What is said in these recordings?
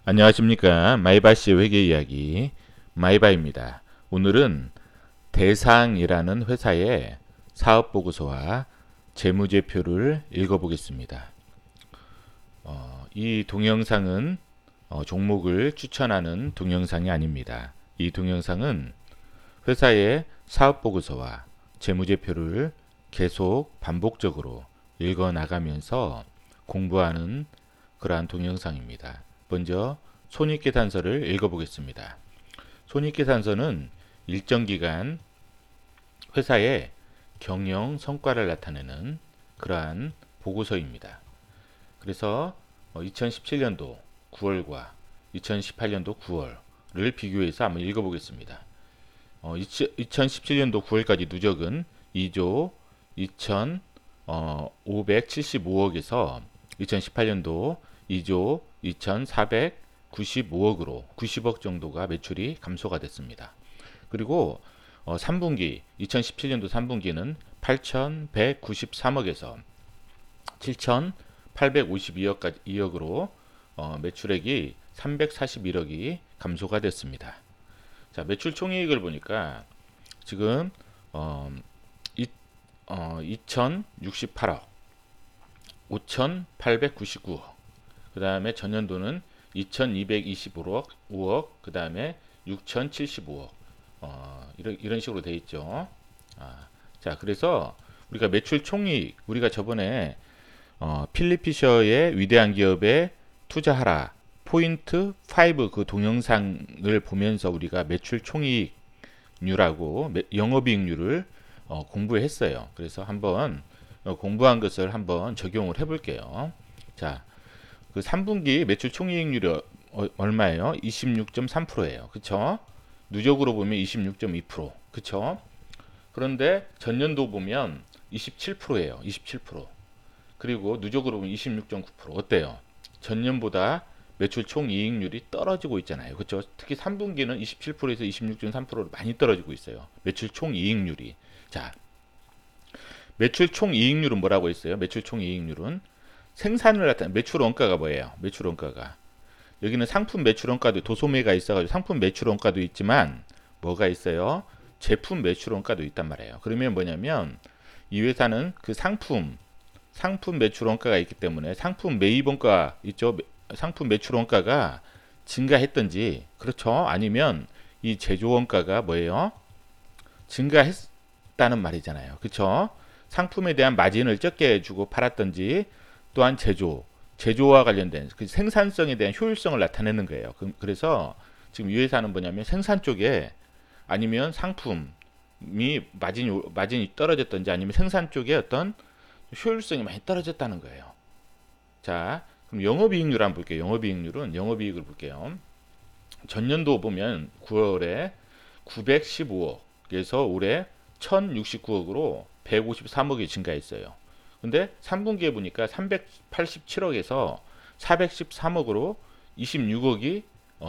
안녕하십니까. 마이바씨 회계 이야기 마이바입니다. 오늘은 대상이라는 회사의 사업보고서와 재무제표를 읽어보겠습니다. 이 동영상은 종목을 추천하는 동영상이 아닙니다. 이 동영상은 회사의 사업보고서와 재무제표를 계속 반복적으로 읽어나가면서 공부하는 그러한 동영상입니다. 먼저 손익계산서를 읽어보겠습니다. 손익계산서는 일정 기간 회사의 경영 성과를 나타내는 그러한 보고서입니다. 그래서 2017년도 9월과 2018년도 9월을 비교해서 한번 읽어보겠습니다. 2017년도 9월까지 누적은 2조 2,575억에서 2018년도 2조 2,495억으로 90억 정도가 매출이 감소가 됐습니다. 그리고 3분기 2017년도 3분기는 8,193억에서 7,852억으로 매출액이 341억이 감소가 됐습니다. 자, 매출 총이익을 보니까 지금 2,068억, 5,899억, 그 다음에 전년도는 2,225억, 그 다음에 6,075억, 이런 식으로 돼 있죠. 자, 그래서 우리가 매출 총이익, 우리가 저번에 필립 피셔의 위대한 기업에 투자하라 포인트 5 그 동영상을 보면서 우리가 매출 총이익률하고 영업이익률을 공부했어요. 그래서 한번 공부한 것을 한번 적용을 해볼게요. 자, 그 3분기 매출 총이익률이 얼마예요? 26.3%예요. 그쵸? 누적으로 보면 26.2%. 그쵸? 그런데 전년도 보면 27%예요. 27%. 그리고 누적으로 보면 26.9%. 어때요? 전년보다 매출 총이익률이 떨어지고 있잖아요. 그렇죠? 특히 3분기는 27%에서 26.3%로 많이 떨어지고 있어요. 매출 총이익률이. 자, 매출 총이익률은 뭐라고 했어요? 매출 총이익률은 생산을 나타내는 매출 원가가 뭐예요? 매출 원가가. 여기는 상품 매출 원가도 도소매가 있어가지고 상품 매출 원가도 있지만 뭐가 있어요? 제품 매출 원가도 있단 말이에요. 그러면 뭐냐면 이 회사는 그 상품 매출 원가가 있기 때문에 상품 매입 원가 있죠? 상품 매출 원가가 증가했던지 그렇죠? 아니면 이 제조 원가가 뭐예요? 증가했다는 말이잖아요. 그렇죠? 상품에 대한 마진을 적게 주고 팔았던지 또한 제조와 관련된 그 생산성에 대한 효율성을 나타내는 거예요. 그래서 지금 이 회사는 뭐냐면 생산 쪽에 아니면 상품이 마진이 떨어졌던지 아니면 생산 쪽에 어떤 효율성이 많이 떨어졌다는 거예요. 자, 그럼 영업이익률 한번 볼게요. 영업이익을 볼게요. 전년도 보면 9월에 915억에서 올해 1069억으로 153억이 증가했어요. 근데 3분기에 보니까 387억에서 413억으로 26억이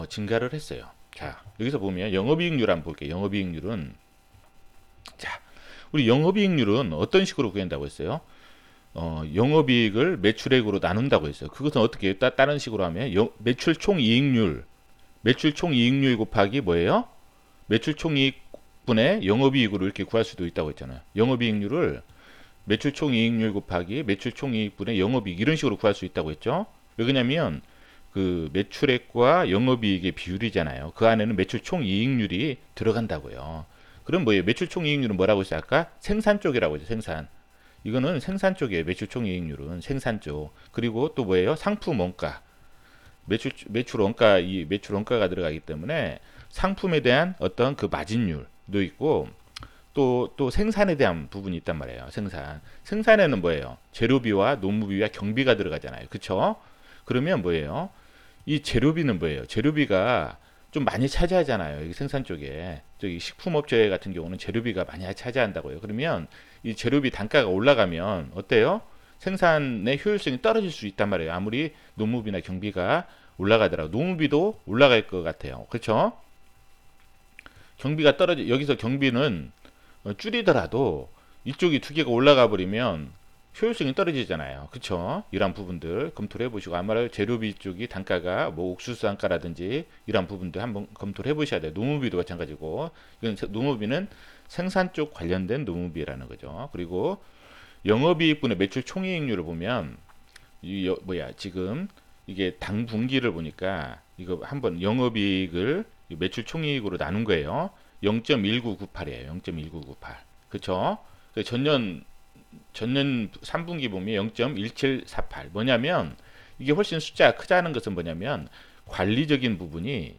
증가를 했어요. 자, 여기서 보면 영업이익률 한번 볼게요. 영업이익률은 자, 우리 영업이익률은 어떤 식으로 구한다고 했어요? 영업이익을 매출액으로 나눈다고 했어요. 그것은 어떻게 해요? 다른 식으로 하면 매출 총이익률 곱하기 뭐예요? 매출 총이익분의 영업이익으로 이렇게 구할 수도 있다고 했잖아요. 영업이익률을 매출 총이익률 곱하기 매출 총이익분의 영업이익 이런 식으로 구할 수 있다고 했죠. 왜냐면 그 매출액과 영업이익의 비율이잖아요. 그 안에는 매출 총이익률이 들어간다고요. 그럼 뭐예요? 매출 총이익률은 뭐라고 했어요? 아까 생산 쪽이라고 했죠. 생산. 이거는 생산 쪽이에요. 매출 총이익률은 생산 쪽. 그리고 또 뭐예요? 상품 원가. 매출 원가 이 매출 원가가 들어가기 때문에 상품에 대한 어떤 그 마진율도 있고 또 생산에 대한 부분이 있단 말이에요. 생산에는 뭐예요? 재료비와 노무비와 경비가 들어가잖아요. 그쵸? 그러면 뭐예요? 이 재료비는 뭐예요? 재료비가 좀 많이 차지하잖아요. 여기 생산 쪽에. 저기 식품업체 같은 경우는 재료비가 많이 차지한다고요. 그러면 이 재료비 단가가 올라가면 어때요? 생산의 효율성이 떨어질 수 있단 말이에요. 아무리 노무비나 경비가 올라가더라도 노무비도 올라갈 것 같아요. 그렇죠? 경비가 여기서 경비는 줄이더라도 이쪽이 두 개가 올라가 버리면 효율성이 떨어지잖아요. 그쵸? 이런 부분들 검토를 해보시고, 아마 재료비 쪽이 단가가 뭐 옥수수 단가라든지 이런 부분들 한번 검토를 해보셔야 돼요. 농업비도 마찬가지고, 이건 농업비는 생산 쪽 관련된 농업비라는 거죠. 그리고 영업이익분의 매출 총이익률을 보면 지금 이게 당분기를 보니까 이거 한번 영업이익을 매출 총이익으로 나눈 거예요. 0.1998이에요. 0.1998. 그쵸? 전년 3분기 보면 0.1748. 뭐냐면 이게 훨씬 숫자가 크다는 것은 뭐냐면 관리적인 부분이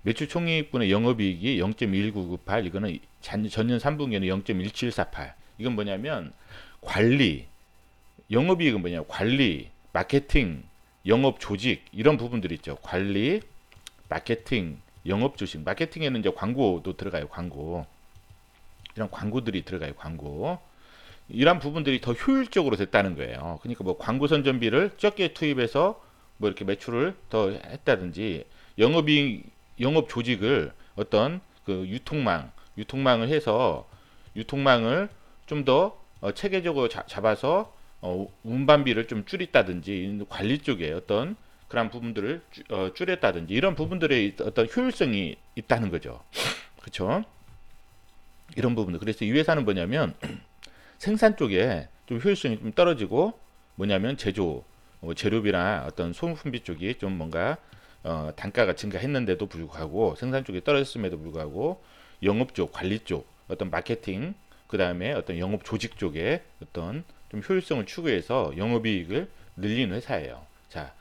매출 총이익분의 영업이익이 0.1998, 이거는 전년 3분기는 0.1748. 이건 뭐냐면 관리, 영업이익은 뭐냐, 관리, 마케팅, 영업 조직, 이런 부분들이 있죠. 관리, 마케팅, 영업 조직. 마케팅에는 이제 광고도 들어가요. 광고. 이런 광고들이 들어가요. 광고. 이런 부분들이 더 효율적으로 됐다는 거예요. 그러니까 뭐 광고 선전비를 적게 투입해서 뭐 이렇게 매출을 더 했다든지, 영업 조직을 어떤 그 유통망을 해서 유통망을 좀 더 체계적으로 잡아서 운반비를 좀 줄였다든지, 관리 쪽에 어떤 그런 부분들을 줄였다든지, 이런 부분들의 어떤 효율성이 있다는 거죠. 그렇죠? 이런 부분들. 그래서 이 회사는 뭐냐면 생산 쪽에 좀 효율성이 좀 떨어지고, 뭐냐면 재료비나 어떤 소모품비 쪽이 좀 뭔가 단가가 증가했는데도 불구하고, 생산 쪽이 떨어졌음에도 불구하고 영업 쪽, 관리 쪽, 어떤 마케팅, 그 다음에 어떤 영업 조직 쪽에 어떤 좀 효율성을 추구해서 영업이익을 늘리는 회사예요. 자,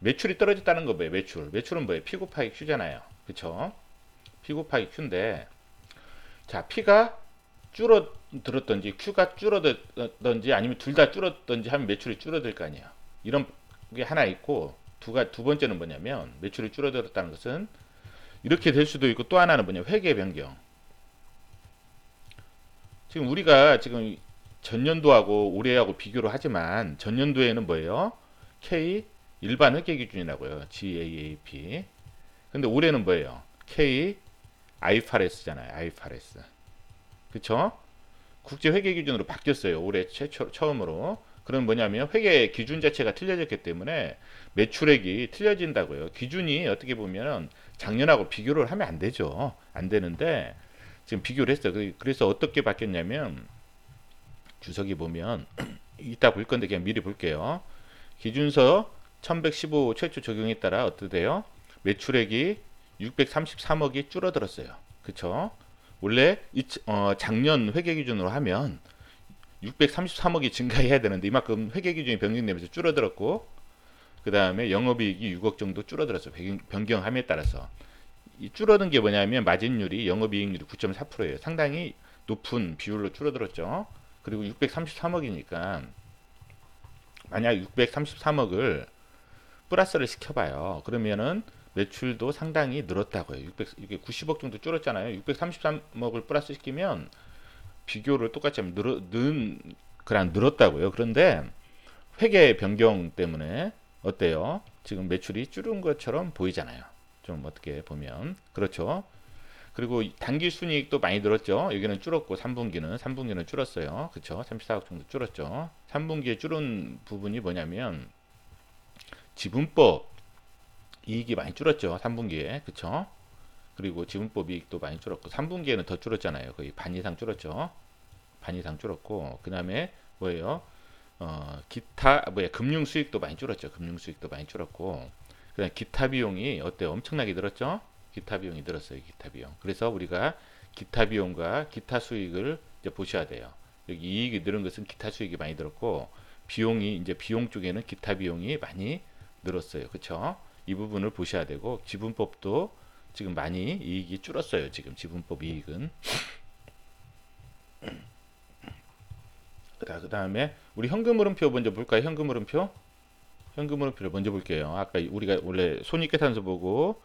매출이 떨어졌다는 거 뭐예요? 매출은 뭐예요? P 곱하기 Q잖아요. 그쵸? P 곱하기 Q인데, 자, P가 줄어들었든지 Q가 줄어들었든지 아니면 둘 다 줄었든지 하면 매출이 줄어들 거 아니에요. 이런 게 하나 있고, 두 번째는 뭐냐면, 매출이 줄어들었다는 것은 이렇게 될 수도 있고, 또 하나는 뭐냐, 회계 변경. 지금 우리가 지금 전년도하고 올해하고 비교를 하지만, 전년도에는 뭐예요? K 일반 회계 기준이라고요. GAAP. 근데 올해는 뭐예요? K IFRS잖아요. IFRS. 그쵸? 국제 회계 기준으로 바뀌었어요. 올해 처음으로. 그럼 뭐냐면 회계 기준 자체가 틀려졌기 때문에 매출액이 틀려진다고요. 기준이 어떻게 보면 작년하고 비교를 하면 안 되죠. 안 되는데 지금 비교를 했어요. 그래서 어떻게 바뀌었냐면, 주석이 보면 이따 볼 건데 그냥 미리 볼게요. 기준서 1115 최초 적용에 따라 어떻게 돼요? 매출액이 633억이 줄어들었어요. 그쵸? 원래 작년 회계 기준으로 하면 633억이 증가해야 되는데 이만큼 회계 기준이 변경되면서 줄어들었고, 그 다음에 영업이익이 6억 정도 줄어들었어요. 변경함에 따라서. 이 줄어든 게 뭐냐면 마진율이, 영업이익률이 9.4%예요. 상당히 높은 비율로 줄어들었죠. 그리고 633억이니까 만약 633억을 플러스를 시켜봐요. 그러면은 매출도 상당히 늘었다고요. 이게 90억 정도 줄었잖아요. 633억을 플러스 시키면 비교를 똑같이 하면 늘었다고요. 그런데 회계 변경 때문에 어때요? 지금 매출이 줄은 것처럼 보이잖아요. 좀 어떻게 보면. 그렇죠. 그리고 단기 순이익도 많이 늘었죠. 여기는 줄었고 3분기는 줄었어요. 그렇죠. 34억 정도 줄었죠. 3분기에 줄은 부분이 뭐냐면 지분법 이익이 많이 줄었죠. 3분기에. 그렇죠. 그리고 지분법 이익도 많이 줄었고 3분기에는 더 줄었잖아요. 거의 반 이상 줄었죠. 반 이상 줄었고, 그 다음에 뭐예요? 금융 수익도 많이 줄었죠. 금융 수익도 많이 줄었고, 그다음 기타 비용이 어때요? 엄청나게 늘었죠? 기타 비용이 늘었어요. 기타 비용. 그래서 우리가 기타 비용과 기타 수익을 이제 보셔야 돼요. 여기 이익이 늘은 것은 기타 수익이 많이 늘었고, 이제 비용 쪽에는 기타 비용이 많이 늘었어요. 그렇죠? 이 부분을 보셔야 되고, 지분법도 지금 많이 이익이 줄었어요. 지금 지분법 이익은. 그 다음에 우리 현금 흐름표 먼저 볼까요? 현금 흐름표를 먼저 볼게요. 아까 우리가 원래 손익계산서 보고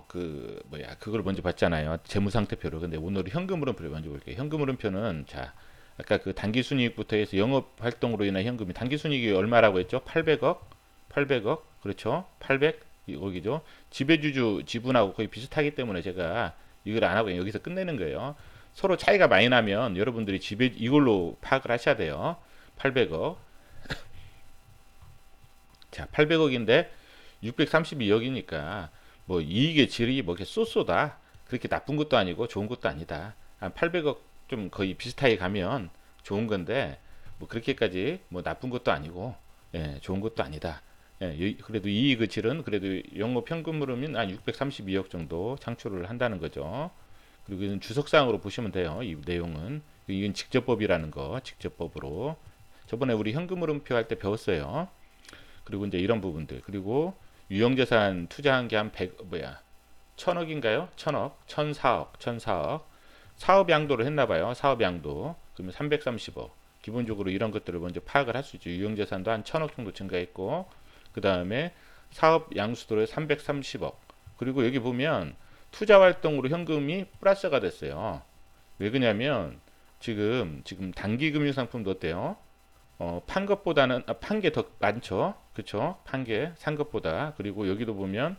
그걸 먼저 봤잖아요. 재무상태표를. 근데 오늘은 현금 흐름표를 먼저 볼게요. 현금 흐름표는, 자, 아까 그 단기순이익부터 해서 영업활동으로 인한 현금이, 단기순이익이 얼마라고 했죠? 800억. 그렇죠? 800 여기죠. 지배주주 지분하고 거의 비슷하기 때문에 제가 이걸 안 하고 그냥 여기서 끝내는 거예요. 서로 차이가 많이 나면 여러분들이 이걸로 파악을 하셔야 돼요. 800억. 자, 800억인데 632억이니까 뭐 이익의 질이 뭐 이렇게 쏘쏘다. 그렇게 나쁜 것도 아니고 좋은 것도 아니다. 한 800억 좀 거의 비슷하게 가면 좋은 건데 뭐 그렇게까지 뭐 나쁜 것도 아니고 예, 좋은 것도 아니다. 예, 그래도 이익의 질은 그래도 영업 현금 흐름은 한 632억 정도 창출을 한다는 거죠. 그리고 이건 주석사항으로 보시면 돼요. 이 내용은 이건 직접법이라는 거, 직접법으로 저번에 우리 현금 흐름표 할 때 배웠어요. 그리고 이제 이런 부분들, 그리고 유형자산 투자한 게 한 100, 뭐야, 1000억인가요? 1000억, 1004억, 1004억. 사업 양도를 했나 봐요. 사업 양도. 그러면 330억. 기본적으로 이런 것들을 먼저 파악을 할 수 있죠. 유형자산도 한 1000억 정도 증가했고, 그 다음에 사업 양수도를 330억. 그리고 여기 보면 투자 활동으로 현금이 플러스가 됐어요. 왜 그러냐면 지금 단기 금융 상품도 어때요? 판 것보다는 판 게 더 많죠. 그렇죠? 판 게 산 것보다. 그리고 여기도 보면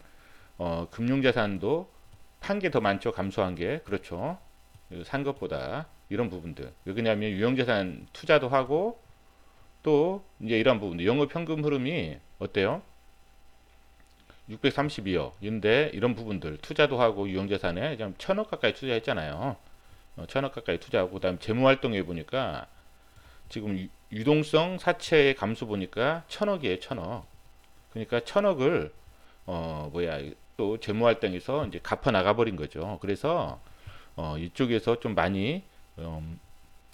금융자산도 판 게 더 많죠. 감소한 게. 그렇죠. 산 것보다 이런 부분들. 왜 그러냐면 유형자산 투자도 하고 또 이제 이런 부분들. 영업 현금 흐름이 어때요? 632억인데 이런 부분들 투자도 하고 유형자산에 1000억 가까이 투자했잖아요. 1000억 가까이 투자하고 그다음 재무활동해 보니까 지금 유동성 사채의 감소 보니까 1000억이에요. 1000억. 그러니까 1000억을 뭐야 또 재무활동에서 이제 갚아 나가 버린 거죠. 그래서 이쪽에서 좀 많이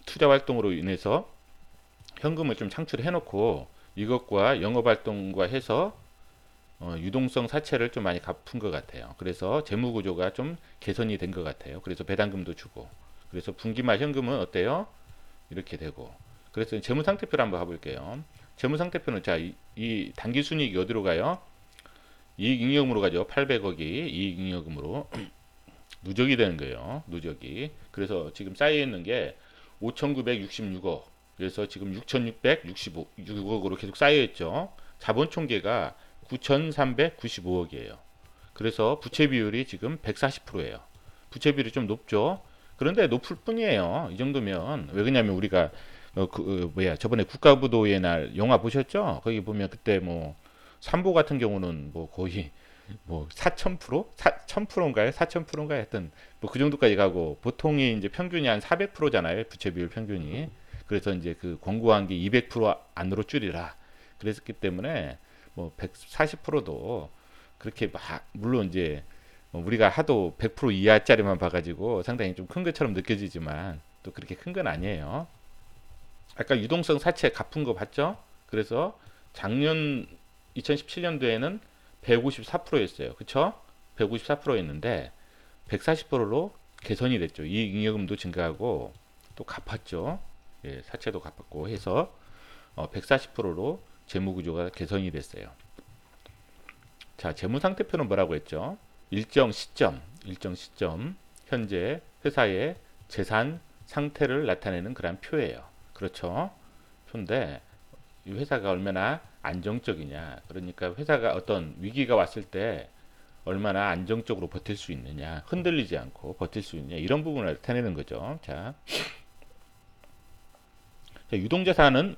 투자 활동으로 인해서 현금을 좀 창출해 놓고 이것과 영업 활동과 해서 유동성 사채를 좀 많이 갚은 것 같아요. 그래서 재무 구조가 좀 개선이 된 것 같아요. 그래서 배당금도 주고 그래서 분기말 현금은 어때요? 이렇게 되고 그래서 재무상태표를 한번 봐볼게요. 재무상태표는 자, 이 당기순이익이 어디로 가요? 이익잉여금으로 가죠. 800억이 이익잉여금으로 누적이 되는 거예요. 누적이. 그래서 지금 쌓여 있는 게 5,966억. 그래서 지금 6,665억으로 계속 쌓여 있죠. 자본 총계가 9,395억이에요. 그래서 부채 비율이 지금 140%예요. 부채 비율이 좀 높죠. 그런데 높을 뿐이에요. 이 정도면 왜 그러냐면 우리가 뭐야 저번에 국가부도의 날 영화 보셨죠? 거기 보면 그때 뭐 삼보 같은 경우는 뭐 거의 뭐 4,000%? 1,000%인가요? 4,000%인가요? 하여튼 뭐 그 정도까지 가고 보통이 이제 평균이 한 400%잖아요. 부채 비율 평균이. 그래서 이제 그 권고한 게 200% 안으로 줄이라. 그랬기 때문에 뭐 140%도 그렇게 막 물론 이제 우리가 하도 100% 이하짜리만 봐가지고 상당히 좀 큰 것처럼 느껴지지만 또 그렇게 큰 건 아니에요. 아까 유동성 사채 갚은 거 봤죠? 그래서 작년 2017년도에는 154%였어요. 그쵸? 154%였는데 140%로 개선이 됐죠. 이익잉여금도 증가하고 또 갚았죠. 예, 사채도 갚았고 해서 140%로 재무구조가 개선이 됐어요. 자, 재무상태표는 뭐라고 했죠? 일정 시점 현재 회사의 재산 상태를 나타내는 그런 표예요. 그렇죠? 표인데 이 회사가 얼마나 안정적이냐. 그러니까 회사가 어떤 위기가 왔을 때 얼마나 안정적으로 버틸 수 있느냐. 흔들리지 않고 버틸 수 있느냐. 이런 부분을 나타내는 거죠. 자, 유동자산은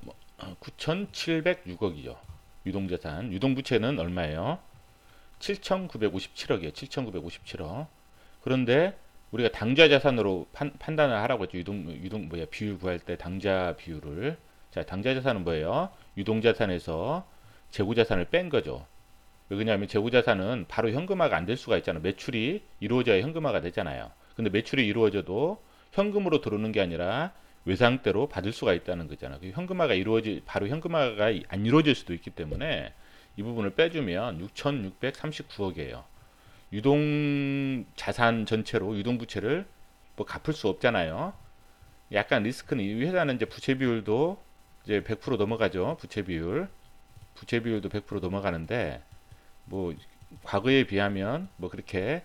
9,706억이죠. 유동자산. 유동부채는 얼마예요? 7,957억이에요. 7,957억. 그런데 우리가 당좌 자산으로 판단을 하라고 했죠. 유동 뭐야 비율 구할 때 당좌 비율을. 자, 당좌 자산은 뭐예요? 유동 자산에서 재고 자산을 뺀 거죠. 왜 그러냐면 재고 자산은 바로 현금화가 안 될 수가 있잖아요. 매출이 이루어져야 현금화가 되잖아요. 근데 매출이 이루어져도 현금으로 들어오는 게 아니라 외상대로 받을 수가 있다는 거잖아요. 현금화가 바로 현금화가 안 이루어질 수도 있기 때문에 이 부분을 빼주면 6,639억이에요. 유동 자산 전체로 유동 부채를 뭐 갚을 수 없잖아요. 약간 리스크는 이 회사는 이제 부채 비율도 이제 100% 넘어가죠. 부채 비율도 100% 넘어가는데 뭐 과거에 비하면 뭐 그렇게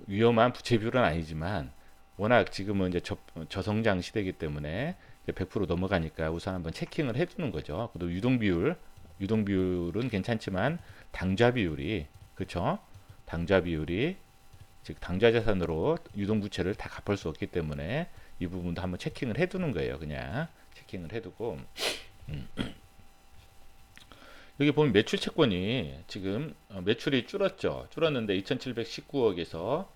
위험한 부채 비율은 아니지만 워낙 지금은 이제 저성장 시대이기 때문에 100% 넘어가니까 우선 한번 체킹을 해두는 거죠. 그래도 유동 비율은 괜찮지만 당좌 비율이 그렇죠? 당좌 비율이 즉 당좌 자산으로 유동 부채를 다 갚을 수 없기 때문에 이 부분도 한번 체킹을 해두는 거예요. 그냥 체킹을 해두고 여기 보면 매출 채권이 지금 매출이 줄었죠. 줄었는데 2,719억에서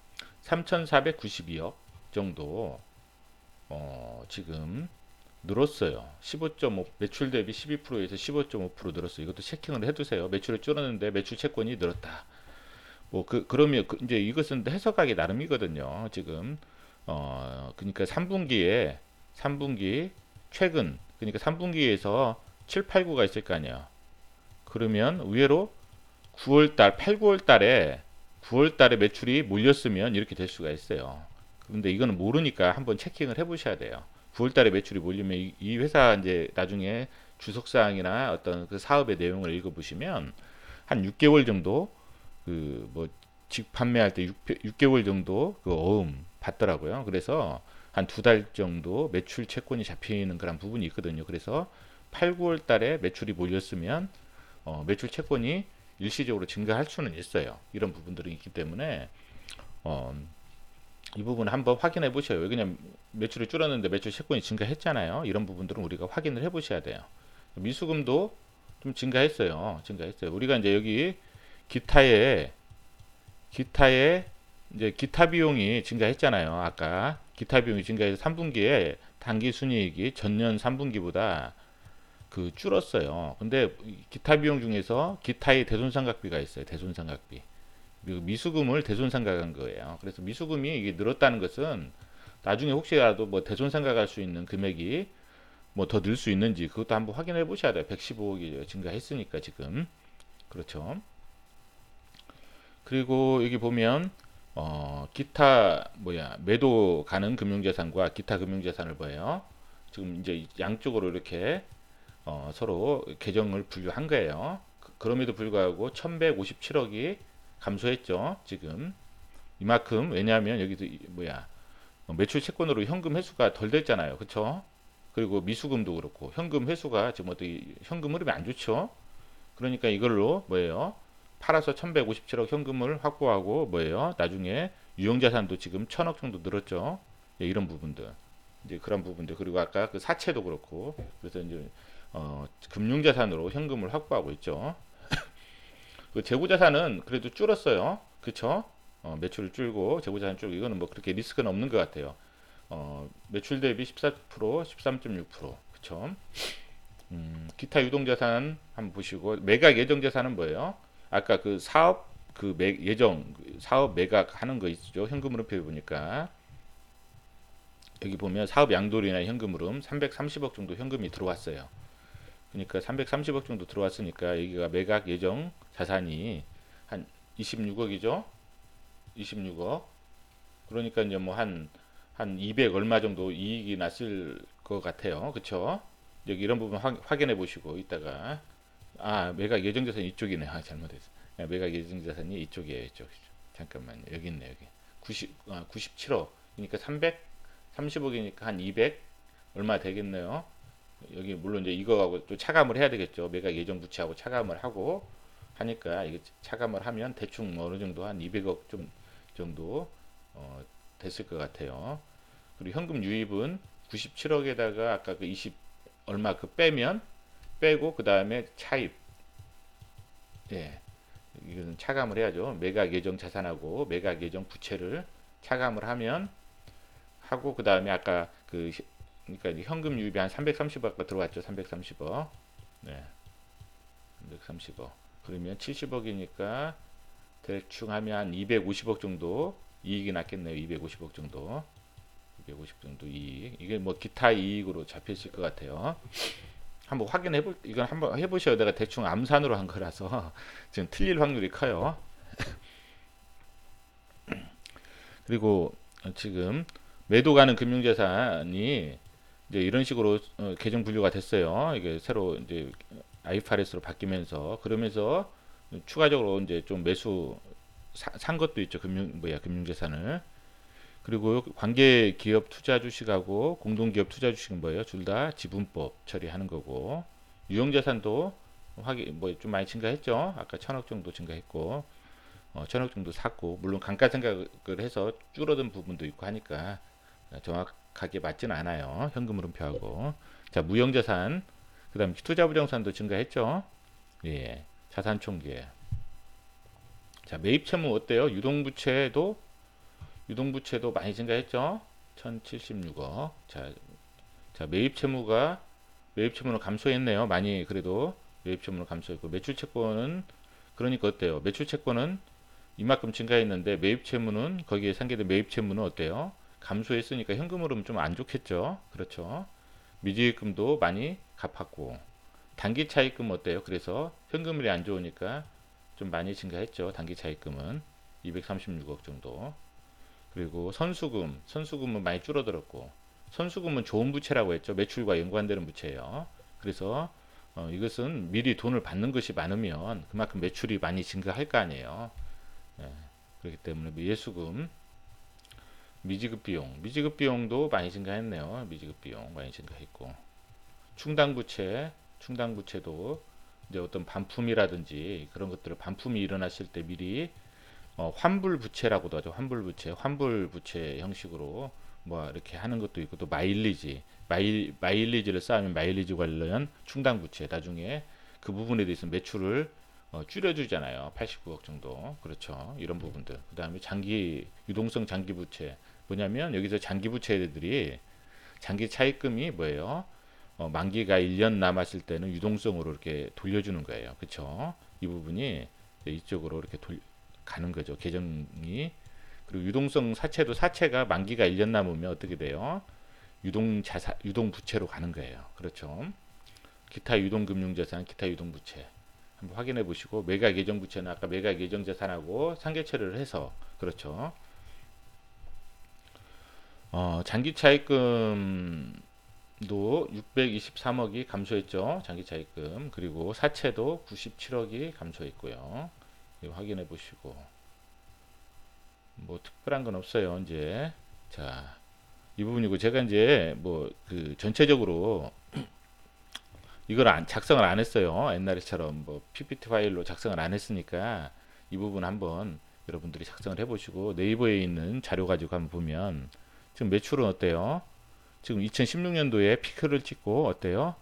3,492억 정도 지금 늘었어요. 15.5 매출 대비 12%에서 15.5% 늘었어요. 이것도 체킹을 해두세요. 매출이 줄었는데 매출 채권이 늘었다. 뭐 그러면 이제 이것은 해석하기 나름이거든요. 지금 그러니까 3분기 최근 그러니까 3분기에서 7, 8, 9가 있을 거 아니에요. 그러면 의외로 9월 9월 달에 매출이 몰렸으면 이렇게 될 수가 있어요. 근데 이거는 모르니까 한번 체킹을 해 보셔야 돼요. 9월 달에 매출이 몰리면 이 회사 이제 나중에 주석 사항이나 어떤 그 사업의 내용을 읽어 보시면 한 6개월 정도 그 뭐 직 판매할 때 6개월 정도 그 어음 받더라고요. 그래서 한 2달 정도 매출 채권이 잡히는 그런 부분이 있거든요. 그래서 8, 9월 달에 매출이 몰렸으면 매출 채권이 일시적으로 증가할 수는 있어요. 이런 부분들이 있기 때문에 어, 이 부분 한번 확인해 보셔요. 왜냐면 매출이 줄었는데 매출 채권이 증가했잖아요. 이런 부분들은 우리가 확인을 해 보셔야 돼요. 미수금도 좀 증가했어요. 우리가 이제 여기 기타에 이제 기타 비용이 증가했잖아요. 아까 기타 비용이 증가해서 3분기에 당기 순이익이 전년 3분기보다 그 줄었어요. 근데 기타 비용 중에서 기타의 대손상각비가 있어요. 대손상각비. 미수금을 대손상각한 거예요. 그래서 미수금이 이게 늘었다는 것은 나중에 혹시라도 뭐 대손상각할 수 있는 금액이 뭐 더 늘 수 있는지 그것도 한번 확인해 보셔야 돼요. 115억이 증가했으니까 지금. 그렇죠. 그리고 여기 보면 기타 매도 가능 금융자산과 기타 금융자산을 보여요. 지금 이제 양쪽으로 이렇게 서로 계정을 분류한 거예요. 그럼에도 불구하고 1157억이 감소했죠. 지금 이만큼 왜냐하면 여기도 매출 채권으로 현금 회수가 덜 됐잖아요. 그렇죠? 그리고 미수금도 그렇고 현금 회수가 지금 어떻게 현금 흐름이 안 좋죠. 그러니까 이걸로 팔아서 1157억 현금을 확보하고 나중에 유형자산도 지금 1000억 정도 늘었죠. 예, 이런 부분들 이제 그런 부분들 그리고 아까 그 사채도 그렇고 그래서 이제 금융자산으로 현금을 확보하고 있죠. 그 재고자산은 그래도 줄었어요. 그쵸? 매출 줄고 재고자산 줄고 이거는 뭐 그렇게 리스크는 없는 것 같아요. 매출 대비 14%, 13.6%. 그쵸? 기타 유동자산 한번 보시고 매각 예정자산은 뭐예요? 아까 그 사업 사업 매각 하는 거 있죠? 현금 흐름표 보니까 여기 보면 사업 양도리나 현금 흐름 330억 정도 현금이 들어왔어요. 그러니까 330억 정도 들어왔으니까 여기가 매각 예정 자산이 한 26억이죠. 26억. 그러니까 이제 뭐 한 200 얼마 정도 이익이 났을 것 같아요. 그쵸? 여기 이런 부분 확인해 보시고 이따가 매각 예정 자산이 이쪽이네. 잘못했어. 매각 예정 자산이 이쪽이에요. 이쪽. 잠깐만요. 여기 있네. 여기. 97억. 그러니까 330억이니까 한 200 얼마 되겠네요. 여기 물론 이제 이거하고 또 차감을 해야 되겠죠. 매각 예정 부채하고 차감을 하고 하니까 이거 차감을 하면 대충 어느 정도 한 200억 좀 정도 됐을 것 같아요. 그리고 현금 유입은 97억에다가 아까 그 20 얼마 그 빼고 그 다음에 차입. 예. 이거는 차감을 해야죠. 매각 예정 자산하고 매각 예정 부채를 차감을 하고 그 다음에 아까 그러니까 현금 유입이 한 330억 들어왔죠. 330억. 네. 330억. 그러면 70억이니까 대충 하면 한 250억 정도 이익이 났겠네요. 250억 정도. 250 정도 이익. 이게 뭐 기타 이익으로 잡혀 있을 것 같아요. 한번 이건 한번 해보셔야 내가 대충 암산으로 한 거라서 지금 틀릴 확률이 커요. 그리고 지금 매도 가는 금융자산이 이제 이런 식으로 계정 분류가 됐어요. 이게 새로 이제 IFRS로 바뀌면서 그러면서 추가적으로 이제 좀 매수 산 것도 있죠. 금융자산을. 그리고 관계 기업 투자 주식하고 공동기업 투자 주식은 뭐예요? 둘 다 지분법 처리하는 거고 유형자산도 좀 많이 증가했죠. 아까 1000억 정도 증가했고 1000억 정도 샀고 물론 감가상각을 해서 줄어든 부분도 있고 하니까 정확하게 맞지는 않아요. 현금 흐름표하고 자 무형자산 그 다음에 투자 부정산도 증가했죠. 예, 자산 총계. 자, 매입 채무 어때요? 유동부채도 많이 증가했죠. 1076억. 자, 매입 채무는 감소했네요. 많이 그래도 매입 채무는 감소했고, 매출 채권은 그러니까 어때요? 매출 채권은 이만큼 증가했는데 매입 채무는 거기에 상계된 매입 채무는 어때요? 감소했으니까 현금으로는 좀 안 좋겠죠. 그렇죠. 미지입금도 많이 갚았고, 단기 차입금 어때요? 그래서 현금률이 안 좋으니까 좀 많이 증가했죠. 단기 차입금은 236억 정도. 그리고 선수금은 많이 줄어들었고, 선수금은 좋은 부채라고 했죠. 매출과 연관되는 부채예요. 그래서 이것은 미리 돈을 받는 것이 많으면 그만큼 매출이 많이 증가할 거 아니에요. 예, 그렇기 때문에 예수금, 미지급 비용도 많이 증가했네요. 미지급 비용 많이 증가했고, 충당부채도 이제 어떤 반품이라든지 그런 것들을 반품이 일어났을 때 미리 환불부채라고도 하죠. 환불부채 형식으로 뭐 이렇게 하는 것도 있고, 또 마일리지를 쌓으면 마일리지 관련 충당부채, 나중에 그 부분에 대해서 매출을 줄여주잖아요. 89억 정도. 그렇죠. 이런 부분들. 그 다음에 유동성 장기부채. 뭐냐면 여기서 장기부채들이 장기 차입금이 뭐예요? 만기가 1년 남았을 때는 유동성으로 이렇게 돌려주는 거예요. 그렇죠? 이 부분이 이쪽으로 이렇게 가는 거죠. 계정이. 그리고 유동성 사채가 만기가 1년 남으면 어떻게 돼요? 유동부채로 가는 거예요. 그렇죠? 기타 유동금융자산, 기타 유동부채 한번 확인해 보시고, 매각 예정 부채는 아까 매각 예정 자산하고 상계처리를 해서, 그렇죠? 장기 차입금도 623억이 감소했죠. 장기 차입금. 그리고 사채도 97억이 감소했고요. 이거 확인해 보시고, 뭐 특별한 건 없어요. 이제 자, 이 부분이고, 제가 이제 뭐 그 전체적으로 이걸 작성을 안 했어요. 옛날처럼 뭐 PPT 파일로 작성을 안 했으니까 이 부분 한번 여러분들이 작성을 해보시고, 네이버에 있는 자료 가지고 한번 보면 지금 매출은 어때요? 지금 2016년도에 피크를 찍고 어때요?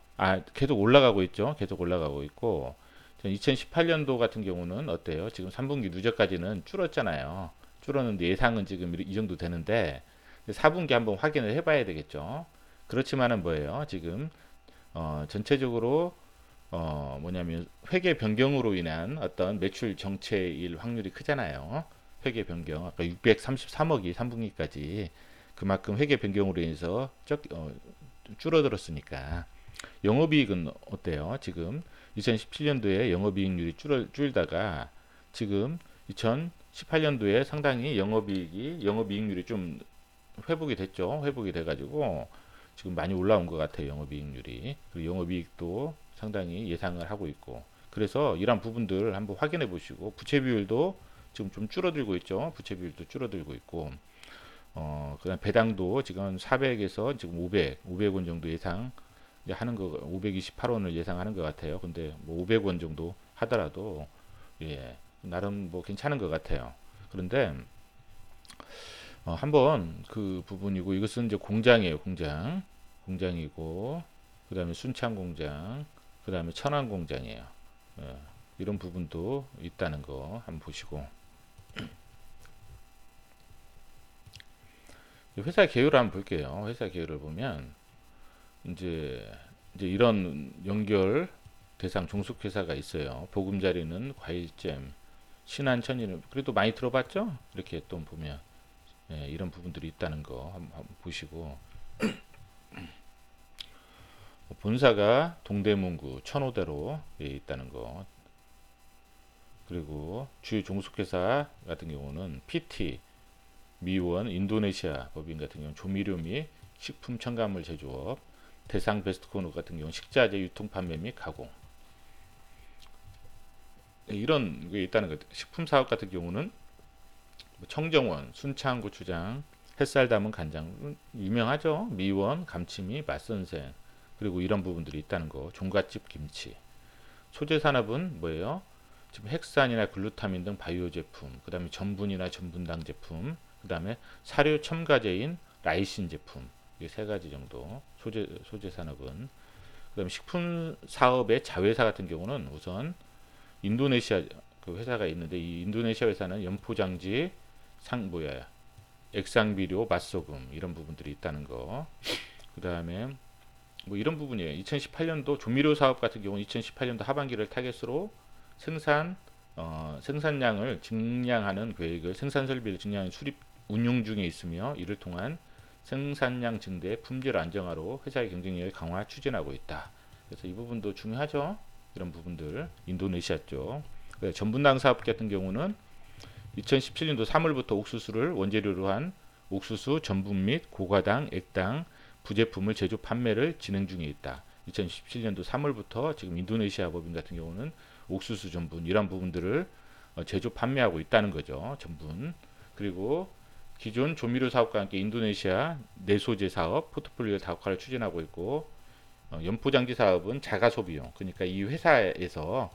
계속 올라가고 있죠. 계속 올라가고 있고, 2018년도 같은 경우는 어때요? 지금 3분기 누적까지는 줄었잖아요. 줄었는데 예상은 지금 이 정도 되는데 4분기 한번 확인을 해봐야 되겠죠. 그렇지만은 뭐예요? 지금 전체적으로 뭐냐면 회계 변경으로 인한 어떤 매출 정체일 확률이 크잖아요. 회계 변경 아까 633억이 3분기까지 그만큼 회계 변경으로 인해서 줄어들었으니까. 영업이익은 어때요? 지금 2017년도에 영업이익률이 줄다가 지금 2018년도에 상당히 영업이익률이 좀 회복이 됐죠. 회복이 돼가지고 지금 많이 올라온 것 같아요. 영업이익률이. 그리고 영업이익도 상당히 예상을 하고 있고. 그래서 이런 부분들 한번 확인해 보시고, 부채 비율도 지금 좀 줄어들고 있죠. 부채 비율도 줄어들고 있고, 그다음 배당도 지금 400에서 지금 500원 정도 예상 하는 거, 528원을 예상하는 것 같아요. 근데 뭐 500원 정도 하더라도 예, 나름 뭐 괜찮은 것 같아요. 그런데 한번 그 부분이고, 이것은 이제 공장이에요. 공장이고, 그 다음에 순창 공장, 그 다음에 천안 공장이에요. 예, 이런 부분도 있다는 거 한번 보시고, 회사 개요를 한번 볼게요. 회사 개요를 보면 이제 이런 연결 대상 종속회사가 있어요. 보금자리는 과일잼, 신한천일은 그래도 많이 들어봤죠? 이렇게 또 보면 예, 이런 부분들이 있다는 거 한번 보시고, 본사가 동대문구 천호대로 예, 있다는 거. 그리고 주요 종속회사 같은 경우는 PT, 미원, 인도네시아 법인 같은 경우는 조미료 및 식품 첨가물 제조업, 대상 베스트코너 같은 경우는 식자재 유통 판매 및 가공. 이런 게 있다는 것. 식품 사업 같은 경우는 청정원, 순창 고추장, 햇살 담은 간장 유명하죠. 미원, 감치미, 맛선생. 그리고 이런 부분들이 있다는 거. 종갓집 김치. 소재 산업은 뭐예요? 지금 핵산이나 글루타민 등 바이오 제품, 그 다음에 전분이나 전분당 제품, 그 다음에 사료 첨가제인 라이신 제품, 이 세 가지 정도 소재 산업은. 그다음에 식품 사업의 자회사 같은 경우는 우선 인도네시아 그 회사가 있는데, 이 인도네시아 회사는 연포장지, 뭐야, 액상비료, 맛소금 이런 부분들이 있다는 거. 그다음에 뭐 이런 부분이에요. 2018년도 조미료 사업 같은 경우는 2018년도 하반기를 타겟으로 생산량을 증량하는 계획을, 생산 설비를 증량하는 수립 운용 중에 있으며, 이를 통한 생산량 증대, 품질 안정화로 회사의 경쟁력을 강화 추진하고 있다. 그래서 이 부분도 중요하죠. 이런 부분들 인도네시아 쪽. 전분당 사업 같은 경우는 2017년도 3월부터 옥수수를 원재료로 한 옥수수 전분 및 고과당, 액당 부제품을 제조 판매를 진행 중에 있다. 2017년도 3월부터 지금 인도네시아 법인 같은 경우는 옥수수 전분 이런 부분들을 제조 판매하고 있다는 거죠. 전분. 그리고 기존 조미료 사업과 함께 인도네시아 내소재 사업 포트폴리오 다각화를 추진하고 있고, 연포장지 사업은 자가 소비용, 그러니까 이 회사에서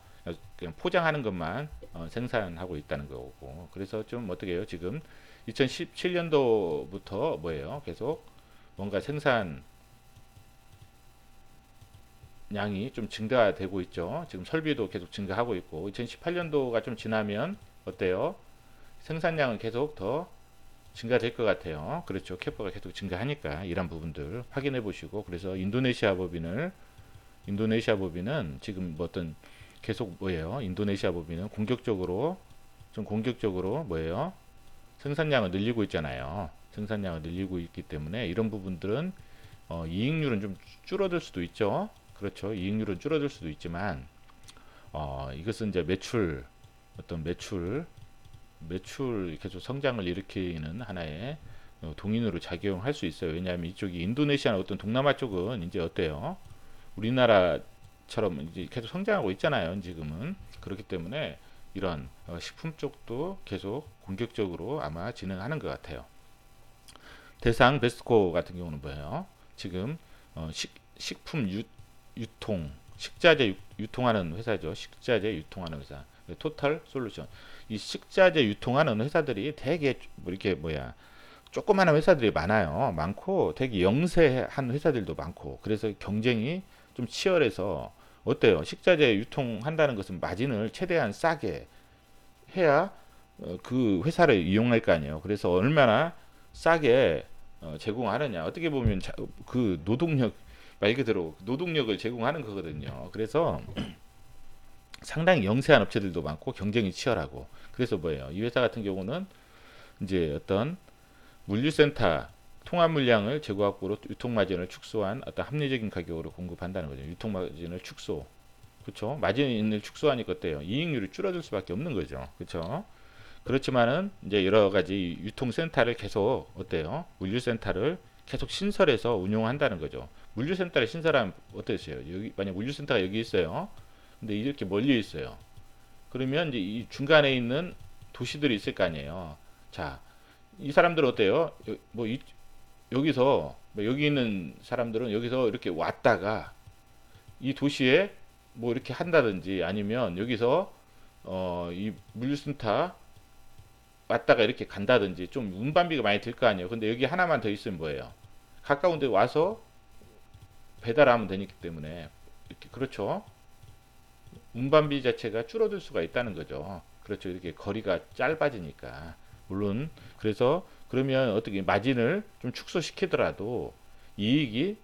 그냥 포장하는 것만 생산하고 있다는 거고, 그래서 좀 어떻게 해요? 지금 2017년도부터 뭐예요? 계속 뭔가 생산 량이 좀 증가되고 있죠. 지금 설비도 계속 증가하고 있고, 2018년도가 좀 지나면 어때요? 생산량은 계속 더 증가될 것 같아요. 그렇죠. 캐파가 계속 증가하니까 이런 부분들 확인해 보시고, 그래서 인도네시아 법인은 지금 뭐 어떤 계속 뭐예요? 인도네시아 법인은 공격적으로 뭐예요? 생산량을 늘리고 있잖아요. 생산량을 늘리고 있기 때문에 이런 부분들은 이익률은 좀 줄어들 수도 있죠. 그렇죠. 이익률은 줄어들 수도 있지만 이것은 이제 매출 계속 성장을 일으키는 하나의 동인으로 작용할 수 있어요. 왜냐하면 이쪽이 인도네시아나 어떤 동남아 쪽은 이제 어때요? 우리나라처럼 이제 계속 성장하고 있잖아요. 지금은. 그렇기 때문에 이런 식품 쪽도 계속 공격적으로 아마 진행하는 것 같아요. 대상 베스코 같은 경우는 뭐예요? 지금 식품 유통, 식자재 유통하는 회사죠. 식자재 유통하는 회사. 토탈 솔루션. 이 식자재 유통하는 회사들이 되게 뭐 이렇게 뭐야, 조그마한 회사들이 많고 되게 영세한 회사들도 많고, 그래서 경쟁이 좀 치열해서 어때요? 식자재 유통한다는 것은 마진을 최대한 싸게 해야 그 회사를 이용할 거 아니에요. 그래서 얼마나 싸게 제공하느냐. 어떻게 보면 그 노동력, 말 그대로 노동력을 제공하는 거거든요. 그래서 상당히 영세한 업체들도 많고 경쟁이 치열하고, 그래서 뭐예요? 이 회사 같은 경우는 이제 어떤 물류센터 통합 물량을 재고 확보로 유통 마진을 축소한 어떤 합리적인 가격으로 공급한다는 거죠. 유통 마진을 축소. 그렇죠? 마진을 축소하니까 어때요? 이익률이 줄어들 수밖에 없는 거죠. 그렇죠? 그렇지만은 이제 여러 가지 유통센터를 계속 어때요? 물류센터를 계속 신설해서 운용한다는 거죠. 물류센터를 신설하면 어떠세요? 여기 만약 물류센터가 여기 있어요. 근데 이렇게 멀리 있어요. 그러면 이제 이 중간에 있는 도시들이 있을 거 아니에요. 자, 이 사람들은 어때요? 여기서 뭐 여기 있는 사람들은 여기서 이렇게 왔다가 이 도시에 뭐 이렇게 한다든지, 아니면 여기서 이 물류센터 왔다가 이렇게 간다든지 좀 운반비가 많이 들 거 아니에요. 근데 여기 하나만 더 있으면 뭐예요? 가까운 데 와서 배달하면 되기 때문에 이렇게, 그렇죠. 운반비 자체가 줄어들 수가 있다는 거죠. 그렇죠. 이렇게 거리가 짧아지니까. 물론 그래서 그러면 어떻게 마진을 좀 축소시키더라도 이익이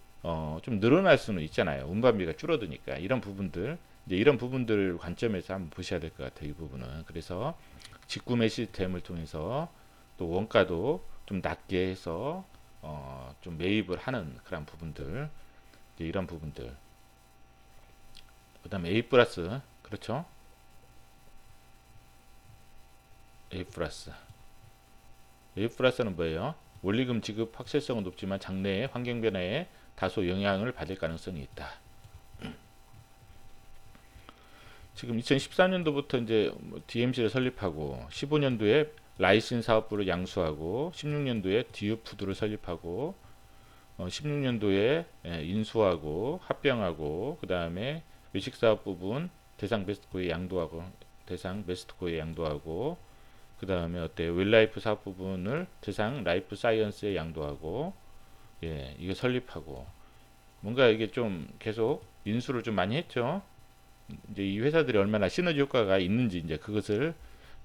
좀 늘어날 수는 있잖아요. 운반비가 줄어드니까. 이런 부분들 관점에서 한번 보셔야 될 것 같아요. 이 부분은. 그래서 직구매 시스템을 통해서 또 원가도 좀 낮게 해서 좀 매입을 하는 그런 부분들, 이제 이런 부분들. 그다음에 A 플러스, 그렇죠? A 플러스. A 플러스는 뭐예요? 원리금 지급 확실성은 높지만 장래의 환경 변화에 다소 영향을 받을 가능성이 있다. 지금 2014년도부터 이제 DMC를 설립하고, 15년도에 라이신 사업부를 양수하고, 16년도에 디유푸드를 설립하고, 16년도에 인수하고 합병하고, 그 다음에 외식 사업 부분 대상 베스트코에 양도하고, 그 다음에 어때요? 웰라이프 사업 부분을 대상 라이프 사이언스에 양도하고, 예, 이거 설립하고, 뭔가 이게 좀 계속 인수를 좀 많이 했죠. 이제 이 회사들이 얼마나 시너지 효과가 있는지 이제 그것을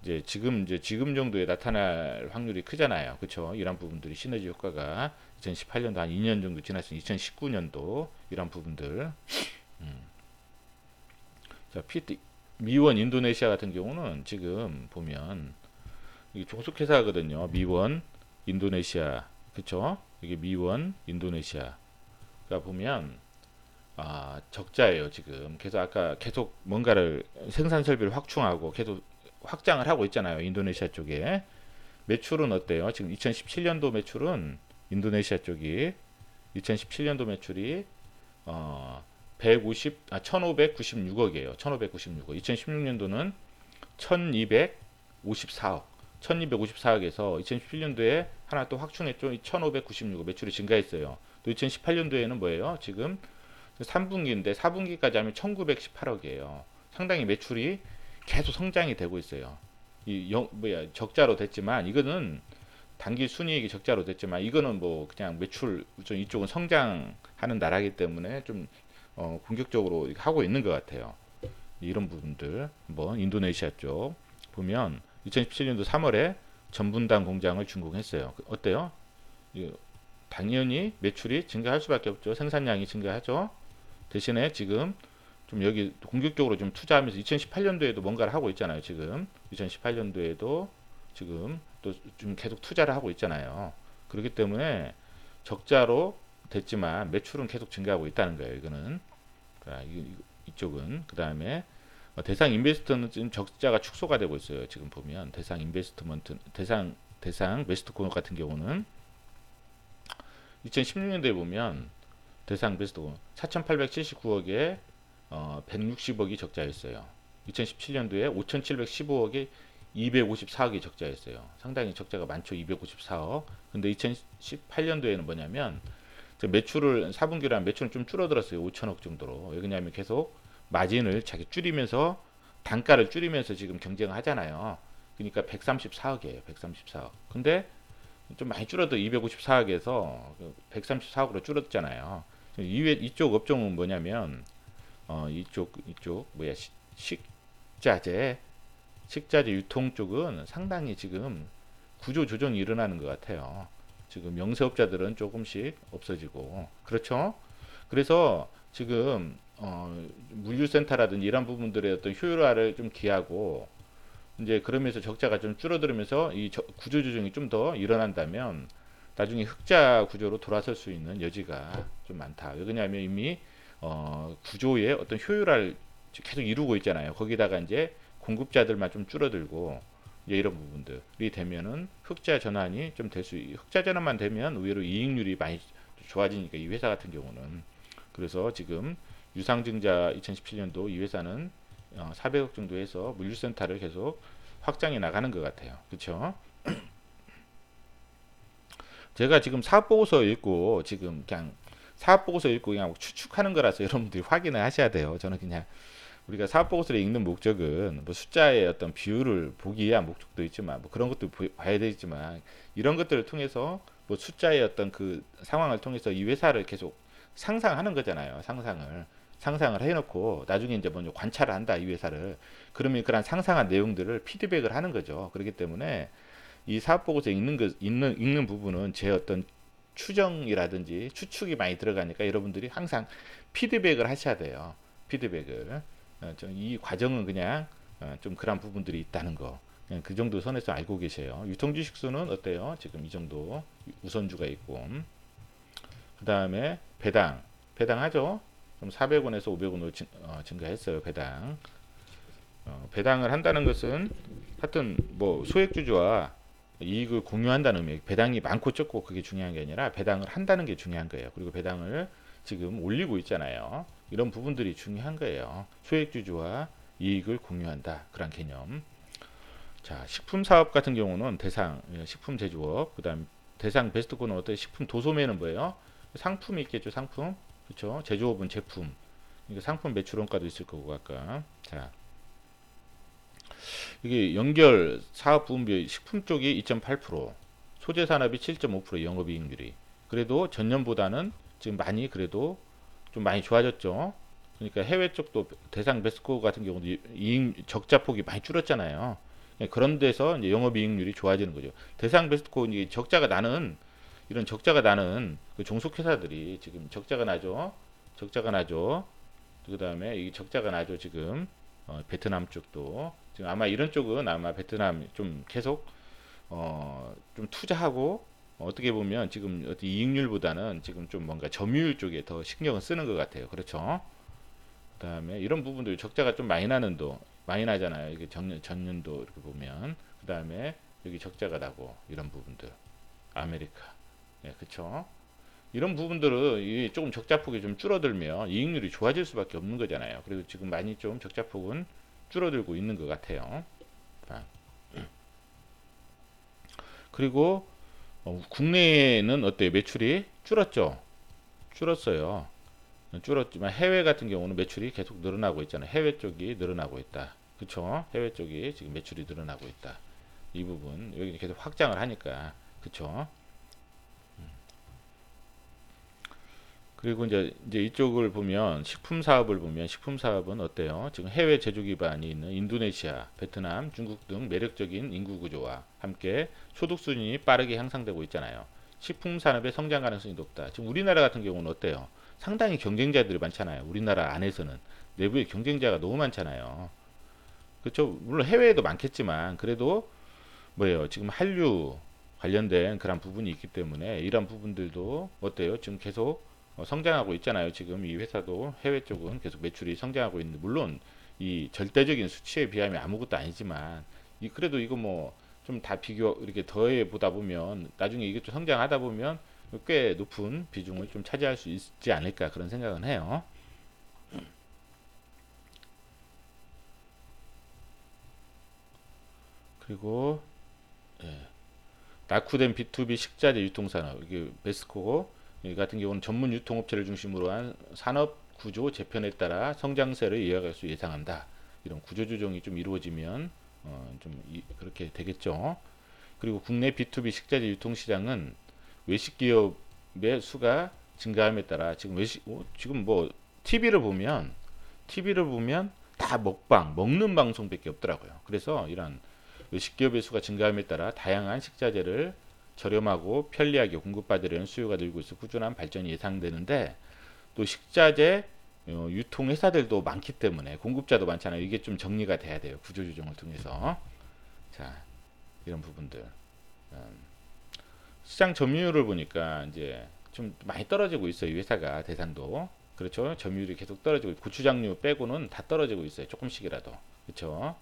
이제 지금 정도에 나타날 확률이 크잖아요. 그렇죠? 이런 부분들이 시너지 효과가 2018년도 한 2년 정도 지났으니 2019년도 이런 부분들. 자, 미원 인도네시아 같은 경우는 지금 보면 이게 종속회사거든요. 미원 인도네시아. 그렇죠? 이게 미원 인도네시아가 보면 적자예요, 지금. 그래서 아까 계속 뭔가를 생산 설비를 확충하고 계속 확장을 하고 있잖아요, 인도네시아 쪽에. 매출은 어때요? 지금 2017년도 매출은 인도네시아 쪽이 2017년도 매출이 1596억이에요. 1596억. 2016년도는 1254억. 1254억에서 2017년도에 하나 또 확충했죠. 1596억 매출이 증가했어요. 또 2018년도에는 뭐예요? 지금 3분기인데 4분기까지 하면 1918억이에요. 상당히 매출이 계속 성장이 되고 있어요. 적자로 됐지만 이거는 단기 순이익이 적자로 됐지만 이거는 뭐 그냥 매출 좀 이쪽은 성장하는 나라이기 때문에 좀 공격적으로 하고 있는 것 같아요. 이런 부분들 한번 인도네시아 쪽 보면 2017년도 3월에 전분당 공장을 준공했어요. 어때요? 당연히 매출이 증가할 수밖에 없죠. 생산량이 증가하죠. 대신에 지금 좀 여기 공격적으로 좀 투자하면서 2018년도에도 뭔가를 하고 있잖아요. 지금 2018년도에도 지금 또 좀 계속 투자를 하고 있잖아요. 그렇기 때문에 적자로 됐지만 매출은 계속 증가하고 있다는 거예요. 이거는 이쪽은 그 다음에 대상 인베스트는 지금 적자가 축소가 되고 있어요. 지금 보면 대상 인베스트먼트 대상 베스트코너 같은 경우는 2016년도에 보면 대상 베스트코너 4,879억에 160억이 적자였어요. 2017년도에 5,715억에 254억이 적자였어요. 상당히 적자가 많죠. 254억. 근데 2018년도에는 뭐냐면 매출을 4분기란 매출은 좀 줄어들었어요. 5천억 정도로. 왜냐하면 계속 마진을 자기 줄이면서 단가를 줄이면서 지금 경쟁을 하잖아요. 그러니까 134억이에요. 134억. 근데 좀 많이 줄어도 254억에서 134억으로 줄었잖아요. 이쪽 업종은 뭐냐면 이쪽 뭐야 식자재 유통 쪽은 상당히 지금 구조 조정이 일어나는 것 같아요. 지금 영세업자들은 조금씩 없어지고 그렇죠. 그래서 지금 물류센터라든지 이런 부분들의 어떤 효율화를 좀 기하고 이제 그러면서 적자가 좀 줄어들면서 이 구조 조정이 좀 더 일어난다면 나중에 흑자 구조로 돌아설 수 있는 여지가 좀 많다. 왜냐하면 이미 구조의 어떤 효율화를 계속 이루고 있잖아요. 거기다가 이제 공급자들만 좀 줄어들고 이제 이런 부분들이 되면은 흑자 전환이 좀 흑자 전환만 되면 의외로 이익률이 많이 좋아지니까 이 회사 같은 경우는 그래서 지금 유상증자 2017년도 이 회사는 400억 정도 해서 물류센터를 계속 확장해 나가는 것 같아요. 그렇죠? 제가 지금 사업보고서 읽고 지금 그냥 사업보고서 읽고 그냥 추측하는 거라서 여러분들이 확인을 하셔야 돼요. 저는 그냥 우리가 사업보고서를 읽는 목적은 뭐 숫자의 어떤 비율을 보기 위한 목적도 있지만 뭐 그런 것도 봐야 되지만 이런 것들을 통해서 뭐 숫자의 어떤 그 상황을 통해서 이 회사를 계속 상상하는 거잖아요. 상상을 해놓고 나중에 이제 먼저 관찰을 한다 이 회사를. 그러면 그런 상상한 내용들을 피드백을 하는 거죠. 그렇기 때문에 이 사업보고서 읽는 부분은 제 어떤 추정이라든지 추측이 많이 들어가니까 여러분들이 항상 피드백을 하셔야 돼요. 피드백을. 이 과정은 그냥 좀 그런 부분들이 있다는 거. 그냥 그 정도 선에서 알고 계세요. 유통주식수는 어때요? 지금 이 정도 우선주가 있고. 그 다음에 배당하죠? 좀 400원에서 500원으로 증가했어요. 배당을 한다는 것은 하여튼 뭐 소액주주와 이익을 공유한다는 의미. 배당이 많고 적고 그게 중요한 게 아니라 배당을 한다는 게 중요한 거예요. 그리고 배당을 지금 올리고 있잖아요. 이런 부분들이 중요한 거예요. 소액주주와 이익을 공유한다. 그런 개념. 자, 식품사업 같은 경우는 대상 식품 제조업, 그다음 대상 베스트코는 어때? 식품 도소매는 뭐예요? 상품이 있겠죠. 상품. 그렇죠? 제조업은 제품. 이게 상품 매출 원가도 있을 거고 아까. 자, 이게 연결 사업 부분비 식품 쪽이 2.8%, 소재 산업이 7.5% 영업이익률이. 그래도 전년보다는 지금 많이 그래도 좀 많이 좋아졌죠. 그러니까 해외 쪽도 대상 베스코 같은 경우도 이익 적자 폭이 많이 줄었잖아요. 그런 데서 이제 영업이익률이 좋아지는 거죠. 대상 베스코 이제 적자가 나는 이런 적자가 나는 그 종속회사들이 지금 적자가 나죠. 적자가 나죠. 그 다음에 이 적자가 나죠. 지금 베트남 쪽도 지금 아마 이런 쪽은 아마 베트남 좀 계속 좀 투자하고 어떻게 보면 지금 어떤 이익률보다는 지금 좀 뭔가 점유율 쪽에 더 신경을 쓰는 것 같아요. 그렇죠? 그다음에 이런 부분들 적자가 좀 많이 나는 도 많이 나잖아요. 이게 전년도 이렇게 보면 그다음에 여기 적자가 나고 이런 부분들 아메리카 예, 그쵸? 이런 부분들은 이 조금 적자폭이 좀 줄어들면 이익률이 좋아질 수밖에 없는 거잖아요. 그리고 지금 많이 좀 적자폭은 줄어들고 있는 것 같아요. 아, 그리고 국내에는 어때요? 매출이 줄었죠? 줄었어요. 줄었지만 해외 같은 경우는 매출이 계속 늘어나고 있잖아요. 해외 쪽이 늘어나고 있다. 그쵸? 해외 쪽이 지금 매출이 늘어나고 있다. 이 부분 여기 계속 확장을 하니까 그쵸? 그리고 이제 이쪽을 보면 식품 사업을 보면 식품 사업은 어때요? 지금 해외 제조 기반이 있는 인도네시아, 베트남, 중국 등 매력적인 인구 구조와 함께 소득 수준이 빠르게 향상되고 있잖아요. 식품 산업의 성장 가능성이 높다. 지금 우리나라 같은 경우는 어때요? 상당히 경쟁자들이 많잖아요. 우리나라 안에서는 내부에 경쟁자가 너무 많잖아요. 그렇죠? 물론 해외에도 많겠지만 그래도 뭐예요? 지금 한류 관련된 그런 부분이 있기 때문에 이런 부분들도 어때요? 지금 계속 성장하고 있잖아요. 지금 이 회사도 해외 쪽은 계속 매출이 성장하고 있는데 물론 이 절대적인 수치에 비하면 아무것도 아니지만 그래도 이거 뭐 좀 다 비교 이렇게 더해 보다 보면 나중에 이게 좀 성장하다 보면 꽤 높은 비중을 좀 차지할 수 있지 않을까 그런 생각은 해요. 그리고 예, 낙후된 B2B 식자재 유통산업 이게 베스코고 이 같은 경우는 전문 유통업체를 중심으로 한 산업 구조 재편에 따라 성장세를 이어갈 수 예상한다. 이런 구조 조정이 좀 이루어지면 그렇게 되겠죠. 그리고 국내 B2B 식자재 유통 시장은 외식 기업의 수가 증가함에 따라 지금 지금 뭐 TV를 보면 다 먹는 방송밖에 없더라고요. 그래서 이런 외식 기업의 수가 증가함에 따라 다양한 식자재를 저렴하고 편리하게 공급받으려는 수요가 늘고 있어 꾸준한 발전이 예상되는데 또 식자재 유통 회사들도 많기 때문에 공급자도 많잖아요. 이게 좀 정리가 돼야 돼요. 구조조정을 통해서. 자, 이런 부분들. 음, 시장 점유율을 보니까 이제 좀 많이 떨어지고 있어요. 이 회사가 대상도. 그렇죠. 점유율이 계속 떨어지고 고추장류 빼고는 다 떨어지고 있어요. 조금씩이라도. 그렇죠.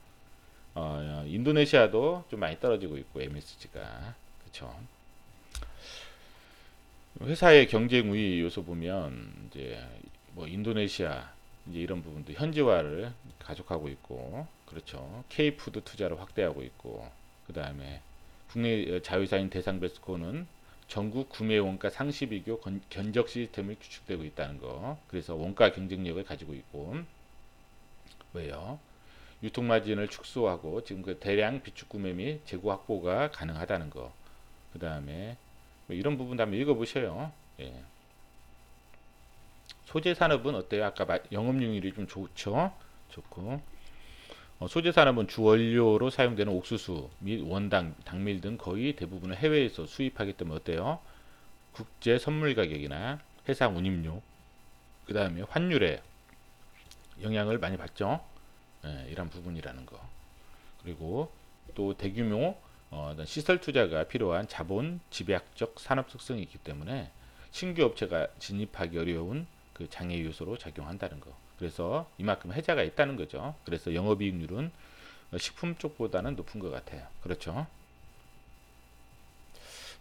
인도네시아도 좀 많이 떨어지고 있고 MSG가. 그렇죠. 회사의 경쟁 우위 요소 보면 이제 뭐 인도네시아 이제 이런 부분도 현지화를 가속하고 있고 그렇죠. K푸드 투자를 확대하고 있고 그다음에 국내 자회사인 대상베스코는 전국 구매 원가 상시 비교 견적 시스템을 구축되고 있다는 거. 그래서 원가 경쟁력을 가지고 있고 왜요? 유통 마진을 축소하고 지금 그 대량 비축 구매 및 재고 확보가 가능하다는 거. 그다음에 뭐 이런 부분 한번 읽어보셔요. 예. 소재 산업은 어때요? 아까 영업용률이 좀 좋죠? 좋고 소재 산업은 주 원료로 사용되는 옥수수 및 원당, 당밀 등 거의 대부분을 해외에서 수입하기 때문에 어때요? 국제 선물 가격이나 해상 운임료, 그 다음에 환율에 영향을 많이 받죠. 예, 이런 부분이라는 거. 그리고 또 대규모 시설 투자가 필요한 자본 집약적 산업 특성이 있기 때문에 신규 업체가 진입하기 어려운 그 장애 요소로 작용한다는 거. 그래서 이만큼 해자가 있다는 거죠. 그래서 영업이익률은 식품 쪽보다는 높은 것 같아요. 그렇죠.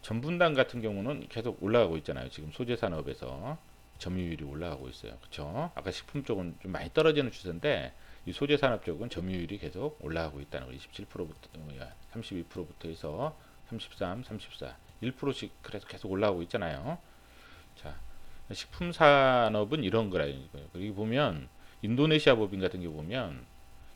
전분당 같은 경우는 계속 올라가고 있잖아요. 지금 소재 산업에서 점유율이 올라가고 있어요. 그렇죠. 아까 식품 쪽은 좀 많이 떨어지는 추세인데 이 소재 산업 쪽은 점유율이 계속 올라가고 있다는 거. 27%부터 32%부터 해서 33, 34, 1%씩 그래서 계속 올라가고 있잖아요. 자, 식품 산업은 이런 거라는 거예요. 그리고 보면 인도네시아 법인 같은 경우 보면